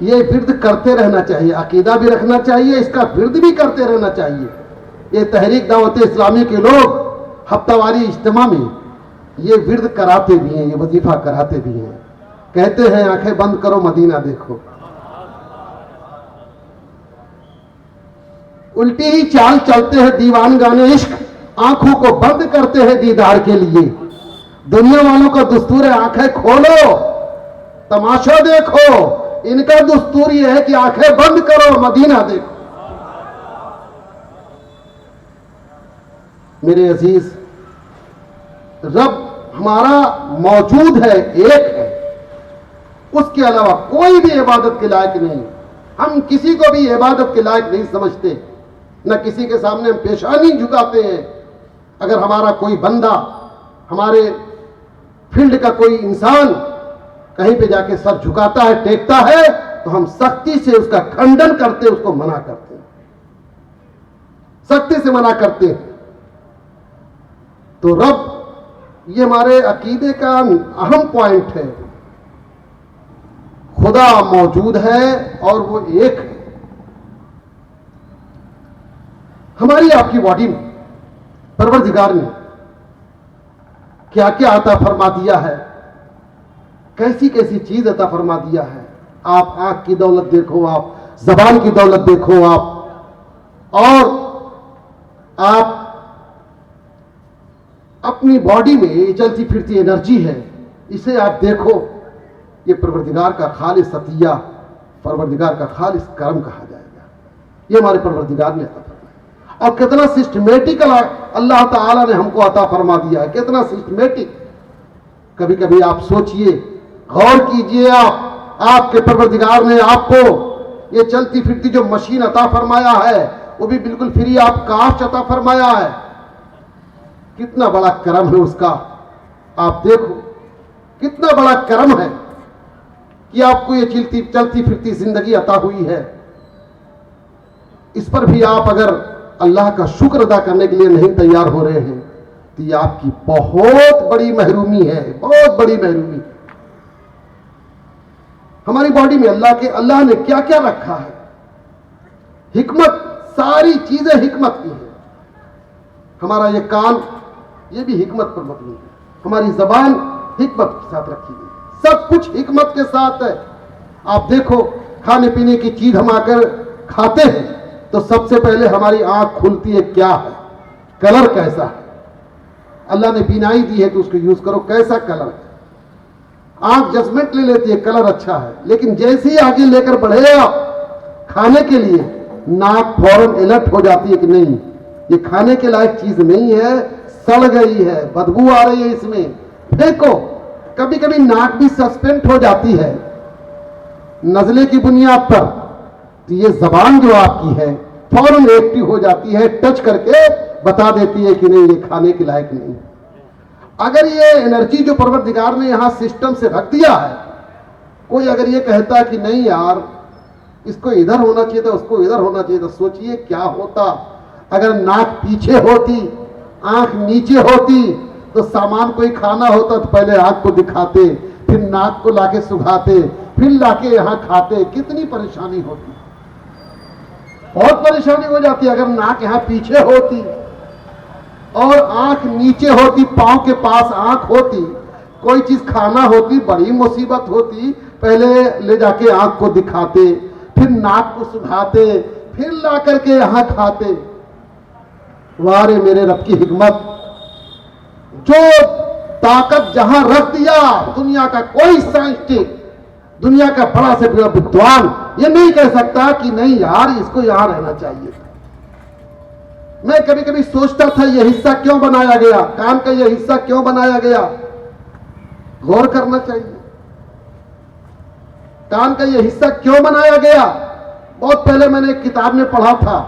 ये विर्द करते रहना चाहिए, अकीदा भी रखना चाहिए, इसका विर्द भी करते रहना चाहिए। ये तहरीक दावत इस्लामी के लोग हफ्तावारी इज्तिमा में ये विर्द कराते भी हैं, ये वजीफा कराते भी हैं। कहते हैं आंखें बंद करो मदीना देखो। उल्टी ही चाल चलते हैं दीवान गाने इश्क, आंखों को बंद करते हैं दीदार के लिए। दुनिया वालों का दस्तूर है आंखें खोलो तमाशा देखो, इनका दस्तूर यह है कि आंखें बंद करो मदीना देखो। मेरे अजीज, रब हमारा मौजूद है, एक है, उसके अलावा कोई भी इबादत के लायक नहीं। हम किसी को भी इबादत के लायक नहीं समझते, न किसी के सामने हम पेशानी झुकाते हैं। अगर हमारा कोई बंदा, हमारे फील्ड का कोई इंसान कहीं पे जाके सर झुकाता है, टेकता है, तो हम सख्ती से उसका खंडन करते, उसको मना करते हैं, सख्ती से मना करते हैं। तो रब, ये हमारे अकीदे का अहम पॉइंट है। खुदा मौजूद है और वो एक है। हमारी आपकी बॉडी में परवरदिगार ने क्या क्या अता फरमा दिया है, कैसी कैसी चीज अता फरमा दिया है। आप आंख की दौलत देखो, आप जबान की दौलत देखो, और आप अपनी बॉडी में ये चलती फिरती एनर्जी है, इसे आप देखो। ये परवरदिगार का खालिस सतिया, परवरदिगार का खालिस करम कहा जाएगा। ये हमारे परवरदिगार ने अता फरमाया। और कितना सिस्टमेटिकल अल्लाह ताला ने हमको अता फरमा दिया है, कितना सिस्टमेटिक। कभी कभी आप सोचिए, गौर कीजिए, आपके परवरदिगार ने आपको ये चलती फिरती जो मशीन अता फरमाया है, वो भी बिल्कुल फ्री, आप काश अता फरमाया है। कितना बड़ा करम है उसका। आप देखो कितना बड़ा करम है कि आपको ये चलती फिरती जिंदगी अता हुई है। इस पर भी आप अगर अल्लाह का शुक्र अदा करने के लिए नहीं तैयार हो रहे हैं, तो ये आपकी बहुत बड़ी महरूमी है, बहुत बड़ी महरूमी। हमारी बॉडी में अल्लाह ने क्या क्या रखा है, हिकमत, सारी चीजें हिकमत की है। हमारा ये कान, ये भी हिकमत पर मबनी है। हमारी जबान हिकमत के साथ रखी गई, सब कुछ हिकमत के साथ है। आप देखो, खाने पीने की चीज हम आकर खाते हैं तो सबसे पहले हमारी आंख खुलती है, क्या है, कलर कैसा है। अल्लाह ने बीनाई दी है तो उसको यूज करो, कैसा कलर है। आंख जजमेंट ले लेती है, कलर अच्छा है, लेकिन जैसे ही आगे लेकर बढ़े आप खाने के लिए, नाक फौरन अलर्ट हो जाती है कि नहीं, ये खाने के लायक चीज नहीं है, सड़ गई है, बदबू आ रही है इसमें, फेंको। कभी कभी नाक भी सस्पेंड हो जाती है नजले की बुनियाद पर, तो ये जबान जो आपकी है फौरन एक्टिव हो जाती है, टच करके बता देती है कि नहीं, ये खाने के लायक नहीं। अगर ये एनर्जी जो परवरदिगार ने यहां सिस्टम से रख दिया है, कोई अगर ये कहता कि नहीं यार इसको इधर होना चाहिए था, उसको इधर होना चाहिए था, सोचिए क्या होता। अगर नाक पीछे होती, आंख नीचे होती, तो सामान कोई खाना होता तो पहले आंख को दिखाते, फिर नाक को लाके सुखाते, फिर लाके यहां खाते, कितनी परेशानी होती, बहुत परेशानी हो जाती। अगर नाक यहां पीछे होती और आंख नीचे होती, पांव के पास आंख होती, कोई चीज खाना होती, बड़ी मुसीबत होती। पहले ले जाके आंख को दिखाते, फिर नाक को सुखाते, फिर ला करके यहां खाते। वाह रे मेरे रब की हिकमत, जो ताकत जहां रख दिया, दुनिया का कोई साइंटिस्ट, दुनिया का बड़ा से बड़ा विद्वान ये नहीं कह सकता कि नहीं यार इसको यहां रहना चाहिए था। मैं कभी कभी सोचता था यह हिस्सा क्यों बनाया गया, कान का यह हिस्सा क्यों बनाया गया, गौर करना चाहिए। कान का यह हिस्सा क्यों बनाया गया? बहुत पहले मैंने एक किताब में पढ़ा था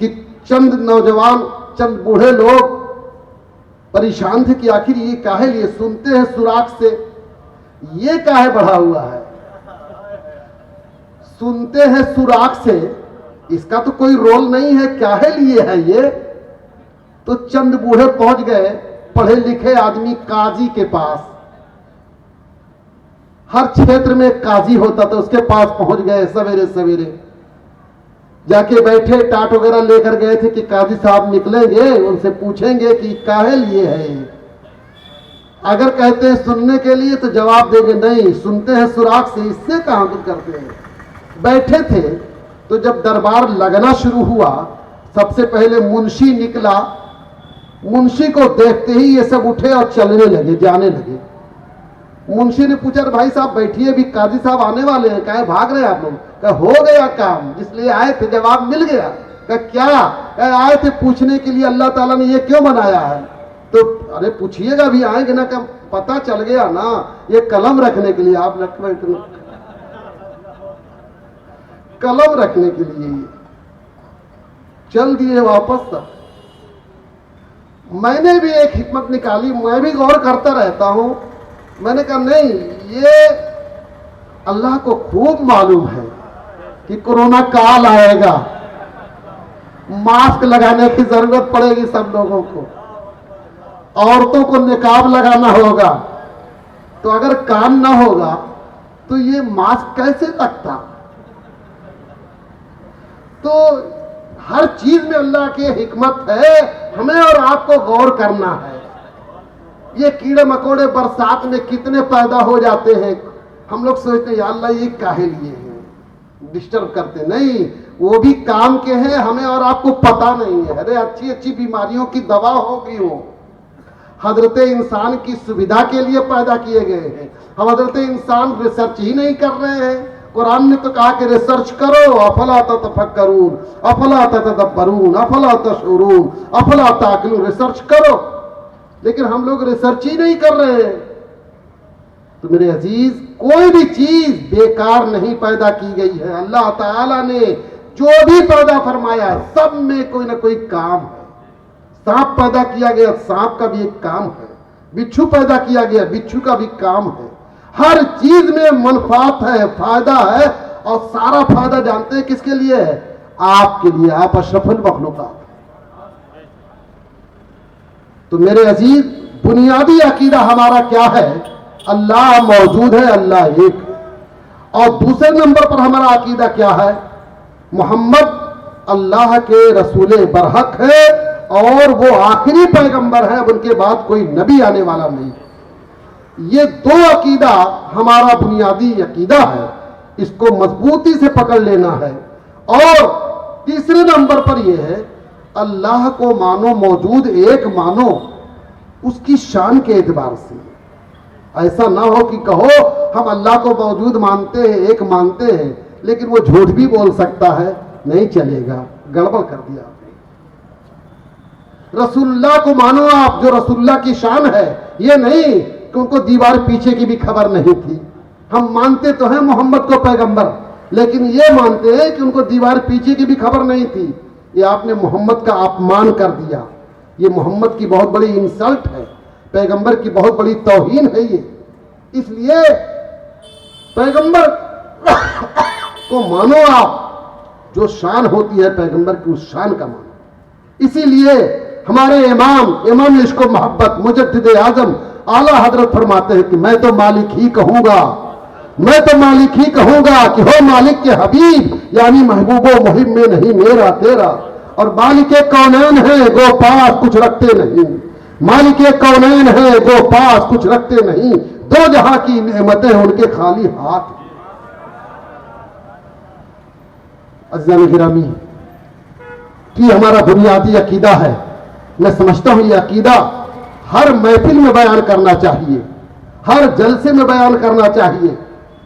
कि चंद नौजवान, चंद बूढ़े लोग परेशान थे कि आखिर ये काहे लिए सुनते हैं सुराख से, ये काहे बढ़ा हुआ है, सुनते हैं सुराख से, इसका तो कोई रोल नहीं है, काहे लिए है ये? तो चंद बूढ़े पहुंच गए पढ़े लिखे आदमी काजी के पास, हर क्षेत्र में एक काजी होता था, उसके पास पहुंच गए सवेरे सवेरे, जाके बैठे, टाट वगैरह लेकर गए थे कि काजी साहब निकलेंगे, उनसे पूछेंगे कि काहे लिए है ये। अगर कहते हैं सुनने के लिए तो जवाब देंगे नहीं, सुनते हैं सुराख से, इससे कहां कुछ करते हैं। बैठे थे तो जब दरबार लगना शुरू हुआ, सबसे पहले मुंशी निकला, मुंशी को देखते ही ये सब उठे और चलने लगे, जाने लगे। मुंशी ने पूछा भाई साहब बैठिए, भी काजी साहब आने वाले हैं, कहे भाग रहे हैं आप लोग? कहा हो गया काम, जिसलिए आए थे जवाब मिल गया। कहा क्या? कहा आए थे पूछने के लिए अल्लाह ताला ने ये क्यों बनाया है। तो अरे पूछिएगा भी आएंगे ना, कब पता चल गया ना, ये कलम रखने के लिए, आप कलम रखने के लिए चल दिए वापस। तक मैंने भी एक हिकमत निकाली, मैं भी गौर करता रहता हूं। मैंने कहा नहीं, ये अल्लाह को खूब मालूम है कि कोरोना काल आएगा, मास्क लगाने की जरूरत पड़ेगी सब लोगों को, औरतों को निकाब लगाना होगा, तो अगर काम ना होगा तो ये मास्क कैसे लगता। तो हर चीज में अल्लाह की हिकमत है, हमें और आपको गौर करना है। ये कीड़े मकोड़े बरसात में कितने पैदा हो जाते हैं, हम लोग सोचते हैं या अल्लाह ये काहे लिए हैं, डिस्टर्ब करते, नहीं, वो भी काम के हैं, हमें और आपको पता नहीं है। अरे अच्छी अच्छी बीमारियों की दवा होगी, वो हजरत इंसान की सुविधा के लिए पैदा किए गए हैं। हम हजरत इंसान रिसर्च ही नहीं कर रहे हैं। कुरान ने तो कहा कि रिसर्च करो, अफला ततफक्करून, अफला ततदब्बरून, अफला तशऊरून, अफला ताक़िलून, रिसर्च करो, लेकिन हम लोग रिसर्च ही नहीं कर रहे हैं। तो मेरे अजीज, कोई भी चीज बेकार नहीं पैदा की गई है। अल्लाह ताला ने जो भी पैदा फरमाया सब में कोई ना कोई काम है। सांप पैदा किया गया, सांप का भी एक काम है। बिच्छू पैदा किया गया, बिच्छू का भी काम है। हर चीज में मनफात है, फायदा है, और सारा फायदा जानते हैं किसके लिए है? आपके लिए, आप अशरफुल मखलूकात। तो मेरे अजीज, बुनियादी अकीदा हमारा क्या है? अल्लाह मौजूद है, अल्लाह एक। और दूसरे नंबर पर हमारा अकीदा क्या है? मोहम्मद अल्लाह के रसूल बरहक है और वो आखिरी पैगंबर है, अब उनके बाद कोई नबी आने वाला नहीं। ये दो अकीदा हमारा बुनियादी अकीदा है, इसको मजबूती से पकड़ लेना है। और तीसरे नंबर पर यह है, अल्लाह को मानो, मौजूद एक मानो, उसकी शान के एतबार से। ऐसा ना हो कि कहो हम अल्लाह को मौजूद मानते हैं, एक मानते हैं, लेकिन वो झूठ भी बोल सकता है, नहीं चलेगा, गड़बड़ कर दिया आपने। रसूलुल्लाह को मानो आप, जो रसूलुल्लाह की शान है, ये नहीं कि उनको दीवार पीछे की भी खबर नहीं थी। हम मानते तो हैं मोहम्मद को पैगंबर, लेकिन ये मानते हैं कि उनको दीवार पीछे की भी खबर नहीं थी। ये आपने मोहम्मद का अपमान कर दिया, ये मोहम्मद की बहुत बड़ी इंसल्ट है, पैगंबर की बहुत बड़ी तौहीन है ये। इसलिए पैगंबर को मानो आप, जो शान होती है पैगंबर की, उस शान का मानो। इसीलिए हमारे इमाम इश्क व मोहब्बत मुजद्दिद आजम आला हजरत फरमाते हैं कि मैं तो मालिक ही कहूंगा, मैं तो मालिक ही कहूंगा कि हो मालिक के हबीब, यानी महबूबो मुहिम में नहीं मेरा तेरा। और मालिक कौनैन है, गो पास कुछ रखते नहीं, मालिक कौनैन है, गो पास कुछ रखते नहीं, दो जहां की नेमतें उनके खाली हाथ। अज़ीज़ान गिरामी, कि हमारा बुनियादी अकीदा है मैं समझता हूं यह अकीदा हर महफिल में बयान करना चाहिए, हर जलसे में बयान करना चाहिए।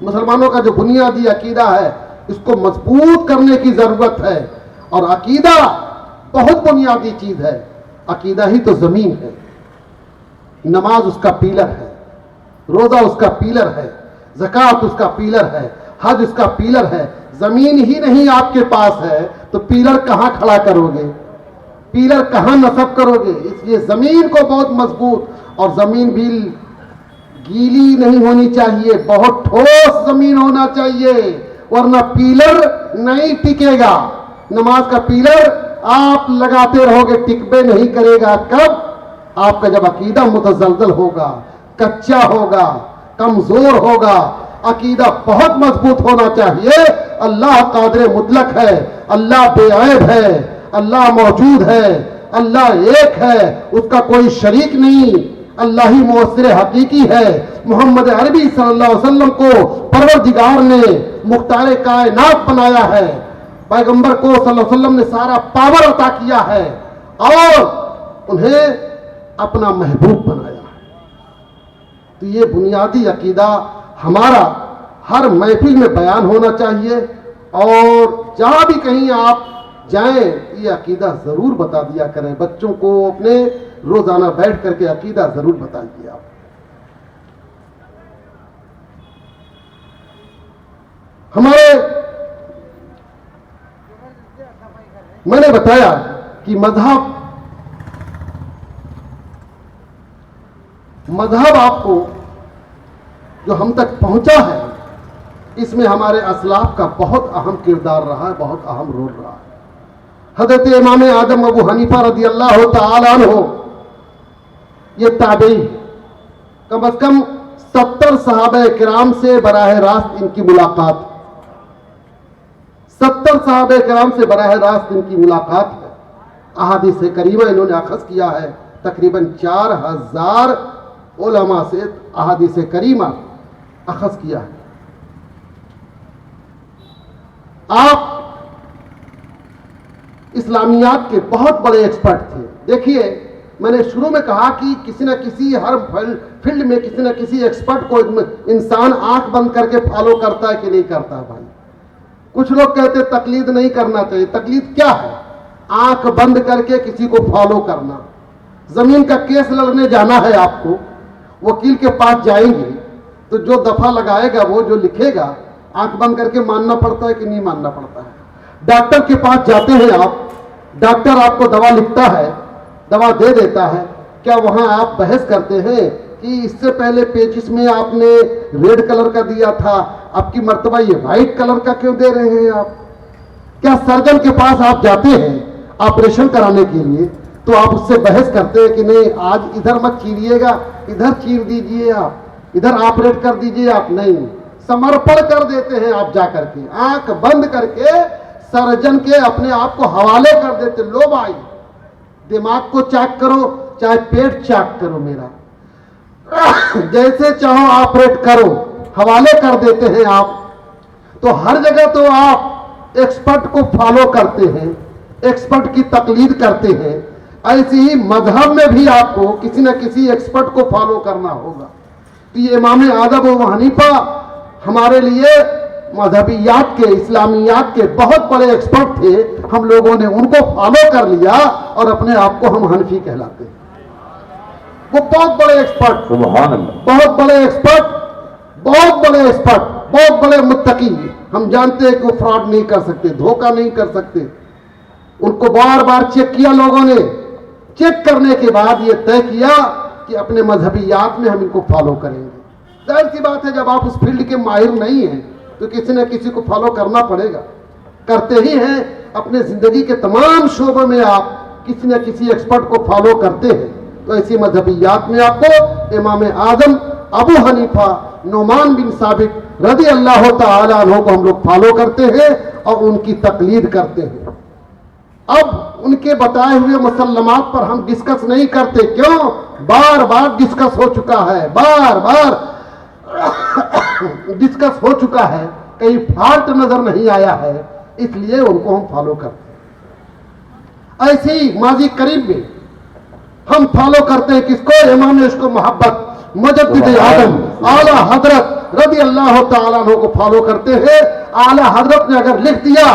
मुसलमानों का जो बुनियादी अकीदा है इसको मजबूत करने की जरूरत है। और अकीदा बहुत बुनियादी चीज है, अकीदा ही तो जमीन है। नमाज उसका पिलर है, रोजा उसका पिलर है, ज़कात उसका पिलर है, हज उसका पिलर है। जमीन ही नहीं आपके पास है तो पिलर कहां खड़ा करोगे, पिलर कहां नस्ब करोगे। इसलिए जमीन को बहुत मजबूत, और जमीन भी गीली नहीं होनी चाहिए, बहुत ठोस जमीन होना चाहिए, वरना पिलर नहीं टिकेगा। नमाज का पिलर आप लगाते रहोगे, टिकबे नहीं करेगा। कब? आपका जब अकीदा मुतज़लज़ल होगा, कच्चा होगा, कमजोर होगा। अकीदा बहुत मजबूत होना चाहिए। अल्लाह कादिर मुतलक है, अल्लाह बेऐब है, अल्लाह मौजूद है, अल्लाह एक है, उसका कोई शरीक नहीं, अल्लाह ही मुअस्सिर हकीकी है। मोहम्मद अरबी सल्लल्लाहु अलैहि वसल्लम को परवरदिगार ने मुख्तार कायनात बनाया है, पैगंबर को सल्लल्लाहु अलैहि वसल्लम ने सारा पावर अता किया है और उन्हें अपना महबूब बनाया है। तो ये बुनियादी अकीदा हमारा हर महफिल में बयान होना चाहिए, और जहां भी कहीं आप जाएं ये अकीदा जरूर बता दिया करें। बच्चों को अपने रोजाना बैठ करके अकीदा जरूर बताइए आप। हमारे मैंने बताया कि मजहब आपको जो हम तक पहुंचा है, इसमें हमारे असलाफ का बहुत अहम किरदार रहा है, बहुत अहम रोल रहा है। हजरत इमाम आदम अबू हनीफा रदी अल्लाह तआला अन्हु, ये ताबई, कम अज कम 70 सहाबा किराम से बराह रास्त इनकी मुलाकात, 70 सहाबा किराम से बराह रास्त इनकी मुलाकात है। अहादीस करीमा इन्होंने अखज़ किया है, तकरीबन 4000 उलमा से अहादीस करीमा अखज़ किया है। आप इस्लामियात के बहुत बड़े एक्सपर्ट थे। देखिए, मैंने शुरू में कहा कि किसी न किसी हर फील्ड में किसी न किसी एक्सपर्ट को इंसान आंख बंद करके फॉलो करता है कि नहीं करता है। भाई, कुछ लोग कहते तकलीद नहीं करना चाहिए। तकलीद क्या है? आंख बंद करके किसी को फॉलो करना। जमीन का केस लड़ने जाना है आपको, वकील के पास जाएंगे तो जो दफा लगाएगा, वो जो लिखेगा, आंख बंद करके मानना पड़ता है कि नहीं मानना पड़ता है। डॉक्टर के पास जाते हैं आप, डॉक्टर आपको दवा लिखता है, दवा दे देता है, क्या वहां आप बहस करते हैं कि इससे पहले पेचिस में आपने रेड कलर का दिया था, अब की मर्तबा ये व्हाइट कलर का क्यों दे रहे हैं आप? क्या सर्जन के पास आप जाते हैं ऑपरेशन कराने के लिए तो आप उससे बहस करते हैं कि नहीं, आज इधर मत चीरिएगा, इधर चीर दीजिए, आप इधर ऑपरेट कर दीजिए आप? नहीं, समर्पण कर देते हैं आप जाकर के, आंख बंद करके सर्जन के अपने आप को हवाले कर देते। लो भाई, दिमाग को चेक करो, चाहे पेट चेक करो, मेरा जैसे चाहो ऑपरेट करो, हवाले कर देते हैं आप। तो हर जगह तो आप एक्सपर्ट को फॉलो करते हैं, एक्सपर्ट की तकलीद करते हैं। ऐसे ही मजहब में भी आपको किसी न किसी एक्सपर्ट को फॉलो करना होगा। तो ये इमाम आदम व हनीफा हमारे लिए मजहबियात के, इस्लामियात के बहुत बड़े एक्सपर्ट थे। हम लोगों ने उनको फॉलो कर लिया और अपने आप को हम हनफी कहलाते हैं। वो बहुत बड़े एक्सपर्ट, सुभान अल्लाह, बहुत बड़े एक्सपर्ट, बहुत बड़े एक्सपर्ट, बहुत बड़े मुत्तकी। हम जानते हैं कि वो फ्रॉड नहीं कर सकते, धोखा नहीं कर सकते। उनको बार बार चेक किया लोगों ने, चेक करने के बाद ये तय किया कि अपने मजहबियात में हम इनको फॉलो करेंगे। जाहिर सी बात है, जब आप उस फील्ड के माहिर नहीं हैं तो किसी न किसी को फॉलो करना पड़ेगा। करते ही हैं, अपने जिंदगी के तमाम शोबों में आप किसी न किसी एक्सपर्ट को फॉलो करते हैं। तो ऐसी मजहबियात में आपको इमाम आजम अबू हनीफा नुमान बिन साबित रदी अल्लाह तआला अन्हु को हम लोग फॉलो करते हैं और उनकी तकलीद करते हैं। अब उनके बताए हुए मुसल्लमात पर हम डिस्कस नहीं करते। क्यों? बार बार डिस्कस हो चुका है, बार बार डिस्कस हो चुका है, कहीं फॉल्ट नजर नहीं आया है, इसलिए उनको हम फॉलो करते हैं। ऐसे ही माजी करीब में हम फॉलो करते हैं किसको? इमाम इश्क मोहब्बत मुजद्दिद आदम आला हजरत रज़ी अल्लाह तआला अन्हु को फॉलो करते हैं। आला हजरत ने अगर लिख दिया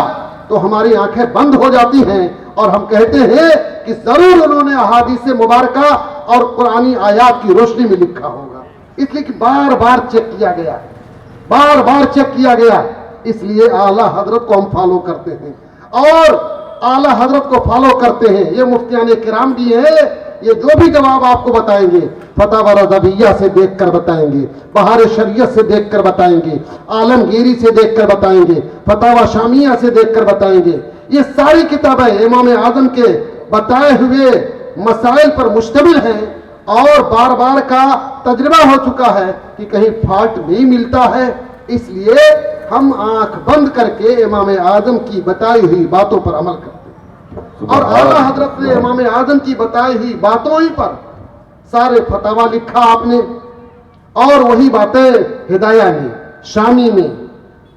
तो हमारी आंखें बंद हो जाती हैं और हम कहते हैं कि जरूर उन्होंने अहादीस मुबारका और कुरानी आयात की रोशनी में लिखा होगा। इसलिए कि बार बार चेक किया गया, बार बार चेक किया गया, इसलिए आला हजरत को हम फॉलो करते हैं। और आला हजरत को फॉलो करते हैं, ये मुफ्तियान किराम भी है, ये जो भी जवाब आपको बताएंगे फतावा रज़विय्या से देखकर बताएंगे, बहार शरीयत से देखकर बताएंगे, आलमगीरी से देखकर बताएंगे, फतावा शामिया से देखकर बताएंगे। ये सारी किताबें इमाम आजम के बताए हुए मसाइल पर मुश्तमिल हैं और बार बार का तजर्बा हो चुका है कि कहीं फाल्ट नहीं मिलता है। इसलिए हम आंख बंद करके इमाम आजम की बताई हुई बातों पर अमल करते हैं और आला हजरत ने इमाम आजम की बताई हुई बातों ही पर सारे फतावा लिखा आपने और वही बातें हिदाया में, शामी में,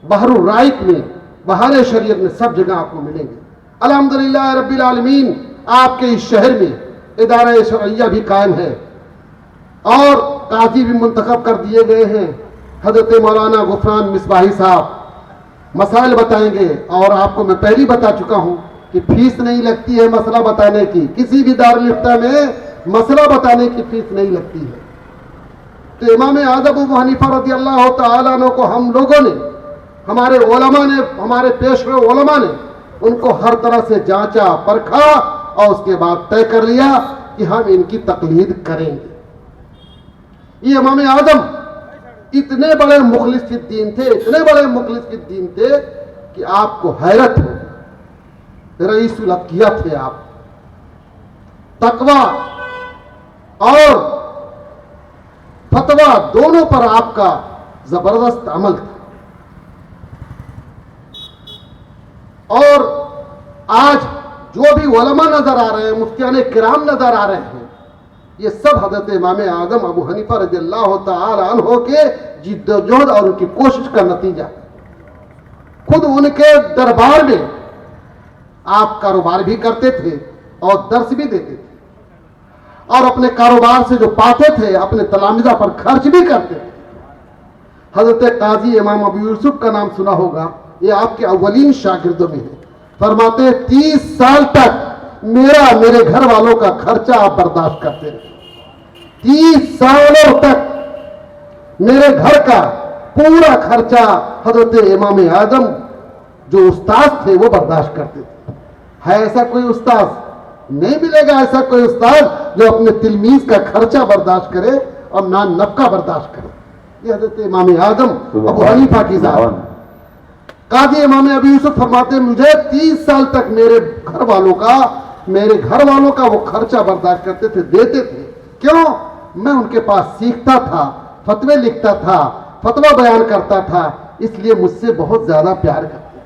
बहरुर राइक में, बहार शरीयत में सब जगह आपको मिलेंगे। अल्हम्दुलिल्लाह रब्बिल आलमीन आपके इस शहर में इदारा शरइया भी कायम है और काजी भी मुंतखब कर दिए गए हैं। हजरत मौलाना गुफरान मिसबाही साहब मसाइल बताएंगे और आपको मैं पहले बता चुका हूं कि फीस नहीं लगती है मसला बताने की, किसी भी दारुल इफ्ता में मसला बताने की फीस नहीं लगती है। तो इमाम आज़म अबू हनीफा रज़ी अल्लाह तआला अन्हु को हम लोगों ने, हमारे उलमा ने, हमारे पेशवा उलमा ने उनको हर तरह से जांचा परखा और उसके बाद तय कर लिया कि हम इनकी तकलीद करेंगे। ये इमाम आज़म इतने बड़े मुखलिस दीन थे, इतने बड़े मुखलिस दीन थे कि आपको हैरत हो। रईसुल अतकिया थे आप, तकवा और फतवा दोनों पर आपका जबरदस्त अमल था। और आज जो भी उलमा नजर आ रहे हैं, मुफ्तियान किराम नजर आ रहे हैं, ये सब हजरत इमाम आज़म अबू हनीफा रज़ियल्लाहु तआला अन्हु के जिद्दोजहद और उनकी कोशिश का नतीजा। खुद उनके दरबार में आप कारोबार भी करते थे और दर्स भी देते थे और अपने कारोबार से जो पाते थे अपने तलामिजा पर खर्च भी करते थे। हजरत काजी इमाम अबू यूसुफ का नाम सुना होगा, ये आपके अव्वलीन शागिर्दों में है। फरमाते 30 साल तक मेरे घर वालों का खर्चा आप बर्दाश्त करते रहे। 30 सालों तक मेरे घर का पूरा खर्चा हजरत इमाम आज़म जो उस्ताद थे वो बर्दाश्त करते थे। है ऐसा कोई उस्ताद? नहीं मिलेगा ऐसा कोई उस्ताद जो अपने तिलमीज का खर्चा बर्दाश्त करे और ना नफका बर्दाश्त करे। ये हजरत इमाम आज़म अबू हनीफा की जात। काजी इमाम अबू यूसुफ फरमाते मुझे 30 साल तक मेरे घर वालों का वो खर्चा बर्दाश्त करते थे, देते थे। क्यों? मैं उनके पास सीखता था, फतवे लिखता था, फतवा बयान करता था, इसलिए मुझसे बहुत ज्यादा प्यार करते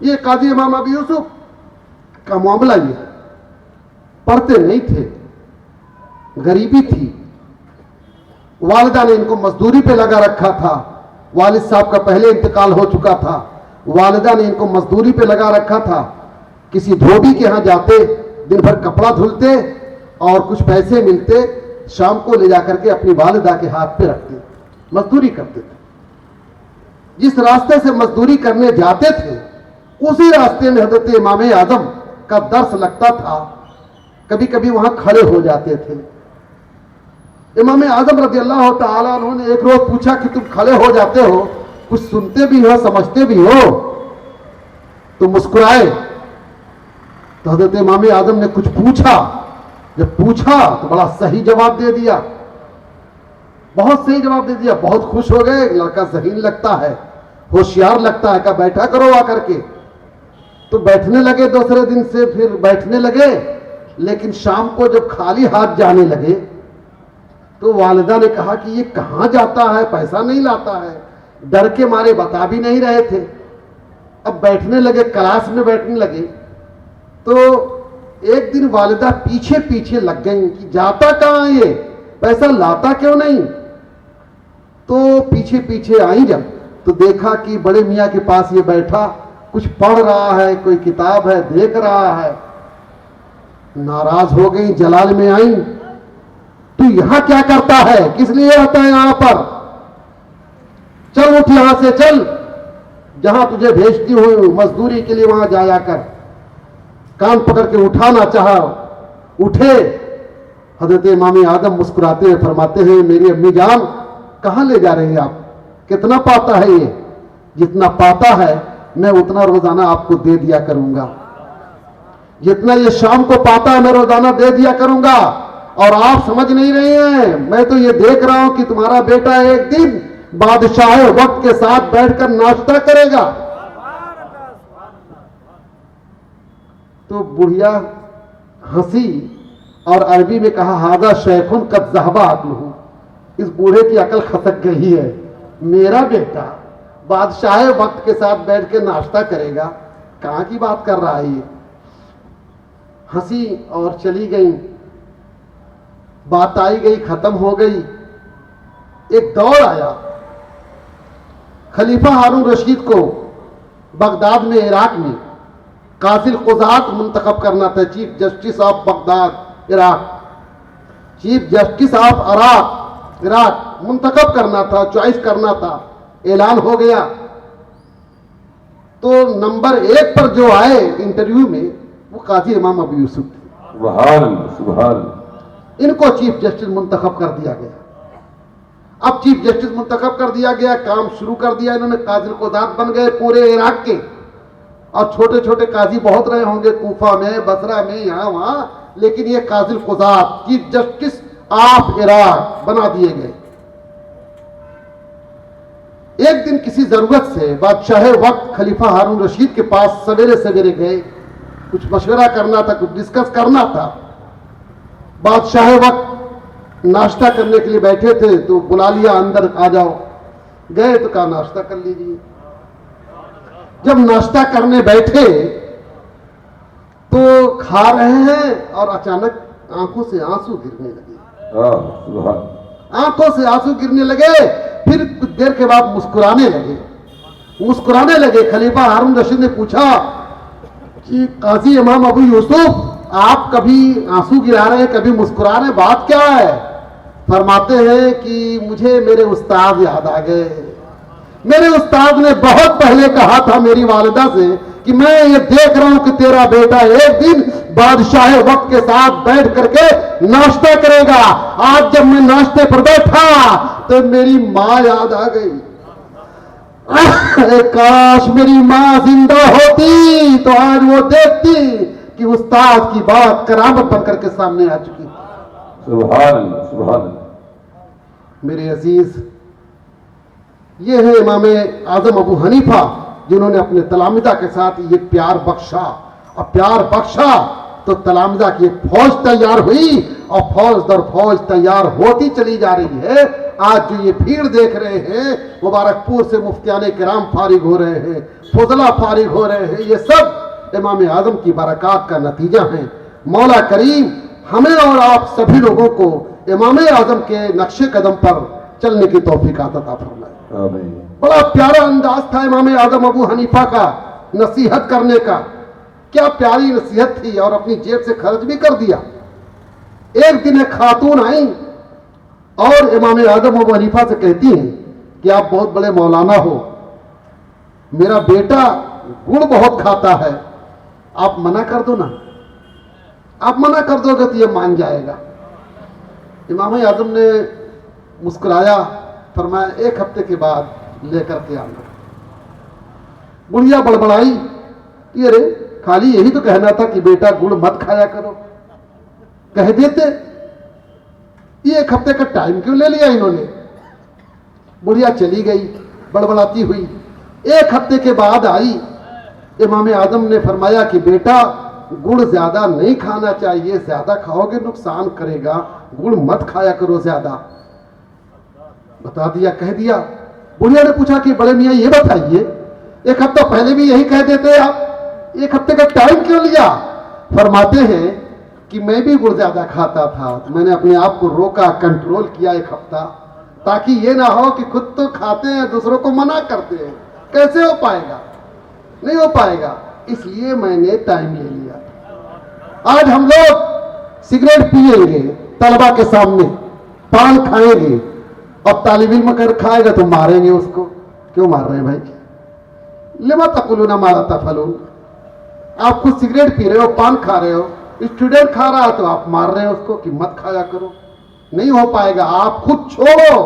थे। ये काजी इमाम अबू यूसुफ का मामला ये, पढ़ते नहीं थे, गरीबी थी, वालिदा ने इनको मजदूरी पे लगा रखा था। वालिद साहब का पहले इंतकाल हो चुका था, वालिदा ने इनको मजदूरी पे लगा रखा था। किसी धोबी के यहां जाते, दिन भर कपड़ा धुलते और कुछ पैसे मिलते, शाम को ले जाकर के अपनी वालिदा के हाथ पे रखते, मजदूरी करते थे। जिस रास्ते से मजदूरी करने जाते थे उसी रास्ते में हजरत इमाम आज़म का दर्स लगता था। कभी कभी वहां खड़े हो जाते थे। इमाम आज़म रज़ियल्लाहु तआला अन्हु ने एक रोज पूछा कि तुम खड़े हो जाते हो, कुछ सुनते भी हो, समझते भी हो? तो मुस्कुराए। तो हजरत इमाम आज़म ने कुछ पूछा, जब पूछा तो बड़ा सही जवाब दे दिया, बहुत सही जवाब दे दिया। बहुत खुश हो गए, लड़का ज़हीन लगता है, होशियार लगता है, कहा बैठा करो आकर के। तो बैठने लगे, दूसरे दिन से फिर बैठने लगे। लेकिन शाम को जब खाली हाथ जाने लगे तो वालिदा ने कहा कि ये कहाँ जाता है, पैसा नहीं लाता है। डर के मारे बता भी नहीं रहे थे। अब बैठने लगे, क्लास में बैठने लगे। तो एक दिन वालिदा पीछे पीछे लग गई कि जाता कहाँ ये, पैसा लाता क्यों नहीं। तो पीछे पीछे आई जब, तो देखा कि बड़े मियाँ के पास ये बैठा, कुछ पढ़ रहा है, कोई किताब है, देख रहा है। नाराज हो गई, जलाल में आई, तू यहां क्या करता है, किस लिए आता है यहां पर, चल उठ यहां से, चल जहां तुझे भेजती हूं मजदूरी के लिए वहां जाया कर। कान पकड़ के उठाना चाहा, उठे। हजरत इमाम आदम मुस्कुराते हुए फरमाते हैं, मेरी अम्मी जान कहां ले जा रहे हैं आप, कितना पाता है ये, जितना पाता है मैं उतना रोजाना आपको दे दिया करूंगा, जितना ये शाम को पाता है मैं रोजाना दे दिया करूंगा। और आप समझ नहीं रहे हैं, मैं तो ये देख रहा हूं कि तुम्हारा बेटा एक दिन बादशाह वक्त के साथ बैठकर नाश्ता करेगा। तो बुढ़िया हंसी और अरबी में कहा, हाजा शेखुन कद ज़हबा अक्लुहु, इस बूढ़े की अकल खसक गई है, मेरा बेटा बादशाह वक्त के साथ बैठ के नाश्ता करेगा, कहां की बात कर रहा है ये। हंसी और चली गई, बात आई गई, खत्म हो गई। एक दौर आया, खलीफा हारून रशीद को बगदाद में, इराक में कासिल कुज़ात मुंतखब करना था, chief justice of Baghdad Iraq, chief justice of Iraq मुंतखब करना था, चॉइस करना था। ऐलान हो गया तो नंबर 1 पर जो आए इंटरव्यू में वो काजी इमाम अबू यूसुफ थे। सुभान। इनको चीफ जस्टिस मुंतखब कर दिया गया। अब चीफ जस्टिस मुंतखब कर दिया गया, काम शुरू कर दिया इन्होंने, काजिल कुज़ात बन गए पूरे इराक के। और छोटे छोटे काजी बहुत रहे होंगे, कूफा में, बसरा में, यहां वहां, लेकिन ये काजिल कुज़ात चीफ जस्टिस ऑफ इराक बना दिए गए। एक दिन किसी जरूरत से बादशाह वक्त खलीफा हारून रशीद के पास सवेरे सवेरे गए, कुछ मशवरा करना था, कुछ डिस्कस करना था। बादशाह वक्त नाश्ता करने के लिए बैठे थे तो बुला लिया, अंदर आ जाओ। गए तो कहा नाश्ता कर लीजिए। जब नाश्ता करने बैठे तो खा रहे हैं और अचानक आंखों से आंसू गिरने लगे। आंखों से आंसू गिरने लगे, फिर कुछ देर के बाद मुस्कुराने लगे। खलीफा हारून रशीद ने पूछा कि काजी इमाम अबू यूसुफ, आप कभी आंसू गिरा रहे हैं, कभी मुस्कुरा रहे हैं, बात क्या है। फरमाते हैं कि मुझे मेरे उस्ताद याद आ गए। मेरे उस्ताद ने बहुत पहले कहा था मेरी वालिदा से कि मैं ये देख रहा हूं कि तेरा बेटा एक दिन बादशाह वक्त के साथ बैठ करके नाश्ता करेगा। आज जब मैं नाश्ते पर बैठा तो मेरी माँ याद आ गई। काश मेरी माँ जिंदा होती तो आज वो देखती कि उस्ताद की बात करामत बनकर के सामने आ चुकी। सुभान। मेरे अजीज, ये है इमाम आजम अबू हनीफा, जिन्होंने अपने तलामिदा के साथ ये प्यार बख्शा। और प्यार बख्शा तो तलामिदा की एक फौज तैयार हुई और फौज दर फौज तैयार होती चली जा रही है। आज जो ये भीड़ देख रहे हैं, मुबारकपुर से मुफ्तियाने किराम फारिग हो रहे हैं, फजला फारिग हो रहे हैं, ये सब इमाम आजम की बरकत का नतीजा है। मौला करीम हमें और आप सभी लोगों को इमाम आजम के नक्शे कदम पर चलने की तौफीक अता फरमाए। बड़ा प्यारा अंदाज था इमाम आजम अबू हनीफा का नसीहत करने का। क्या प्यारी नसीहत थी, और अपनी जेब से खर्च भी कर दिया। एक दिन एक खातून आई और इमाम आजम अबू हनीफा से कहती हैं कि आप बहुत बड़े मौलाना हो, मेरा बेटा गुड़ बहुत खाता है, आप मना कर दो ना, आप मना कर दोगे तो ये मान जाएगा। इमाम आजम ने मुस्कुराया, फरमाया एक हफ्ते के बाद लेकर के आना। बुढ़िया बड़बड़ाई, ये रे खाली यही तो कहना था कि बेटा गुड़ मत खाया करो, कह देते, ये एक हफ्ते का टाइम क्यों ले लिया इन्होंने। बुढ़िया चली गई बड़बड़ाती हुई। एक हफ्ते के बाद आई, इमाम आजम ने फरमाया कि बेटा गुड़ ज्यादा नहीं खाना चाहिए, ज्यादा खाओगे नुकसान करेगा, गुड़ मत खाया करो ज्यादा। बता दिया, कह दिया। बुढ़िया ने पूछा कि बड़े मियाँ ये बताइए, एक हफ्ता पहले भी यही कह देते आप, एक हफ्ते का टाइम क्यों लिया। फरमाते हैं कि मैं भी गुड़ ज्यादा खाता था, तो मैंने अपने आप को रोका, कंट्रोल किया एक हफ्ता, ताकि ये ना हो कि खुद तो खाते हैं दूसरों को मना करते हैं। कैसे हो पाएगा, नहीं हो पाएगा, इसलिए मैंने टाइम ले लिया। आज हम लोग सिगरेट पिएंगे तलबा के सामने, पान खाएंगे, अब तालिब इल्म कर खाएगा तो मारेंगे उसको। क्यों मार रहे हैं भाई? लिमा तकुलूना मा ला तफअलून। आप खुद सिगरेट पी रहे हो, पान खा रहे हो, स्टूडेंट खा रहा है तो आप मार रहे हो उसको कि मत खाया करो। नहीं हो पाएगा। आप खुद छोड़ो,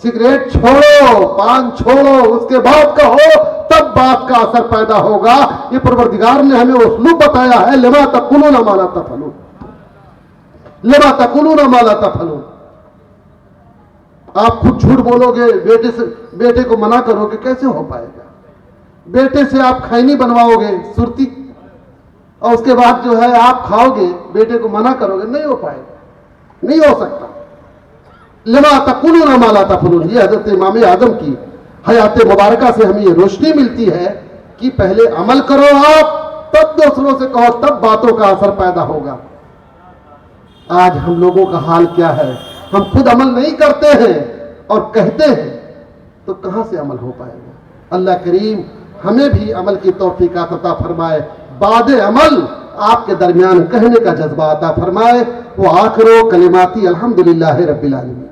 सिगरेट छोड़ो, पान छोड़ो, उसके बाद कहो, तब बात का असर पैदा होगा। ये परवरदिगार ने हमें उसलूब बताया है, लिमा तकुलूना मा ला तफअलून, लिमा तकुलूना मा ला तफअलून। आप खुद झूठ बोलोगे, बेटे को मना करोगे, कैसे हो पाएगा? बेटे से आप खैनी बनवाओगे सुरती, और उसके बाद जो है आप खाओगे, बेटे को मना करोगे, नहीं हो पाएगा, नहीं हो सकता। लिमा तकुलूना मा ला तफअलून। ये हजरत इमाम आदम की हयात मुबारका से हमें ये रोशनी मिलती है कि पहले अमल करो आप, तब दूसरों से कहो, तब बातों का असर पैदा होगा। आज हम लोगों का हाल क्या है? हम खुद अमल नहीं करते हैं और कहते हैं, तो कहां से अमल हो पाएगा? अल्लाह करीम हमें भी अमल की तौफीक अता फरमाए, बाद अमल आपके दरमियान कहने का जज्बा अता फरमाए। वो आखिरो कलिमाती अल्हम्दुलिल्लाहि रब्बिल आलमीन।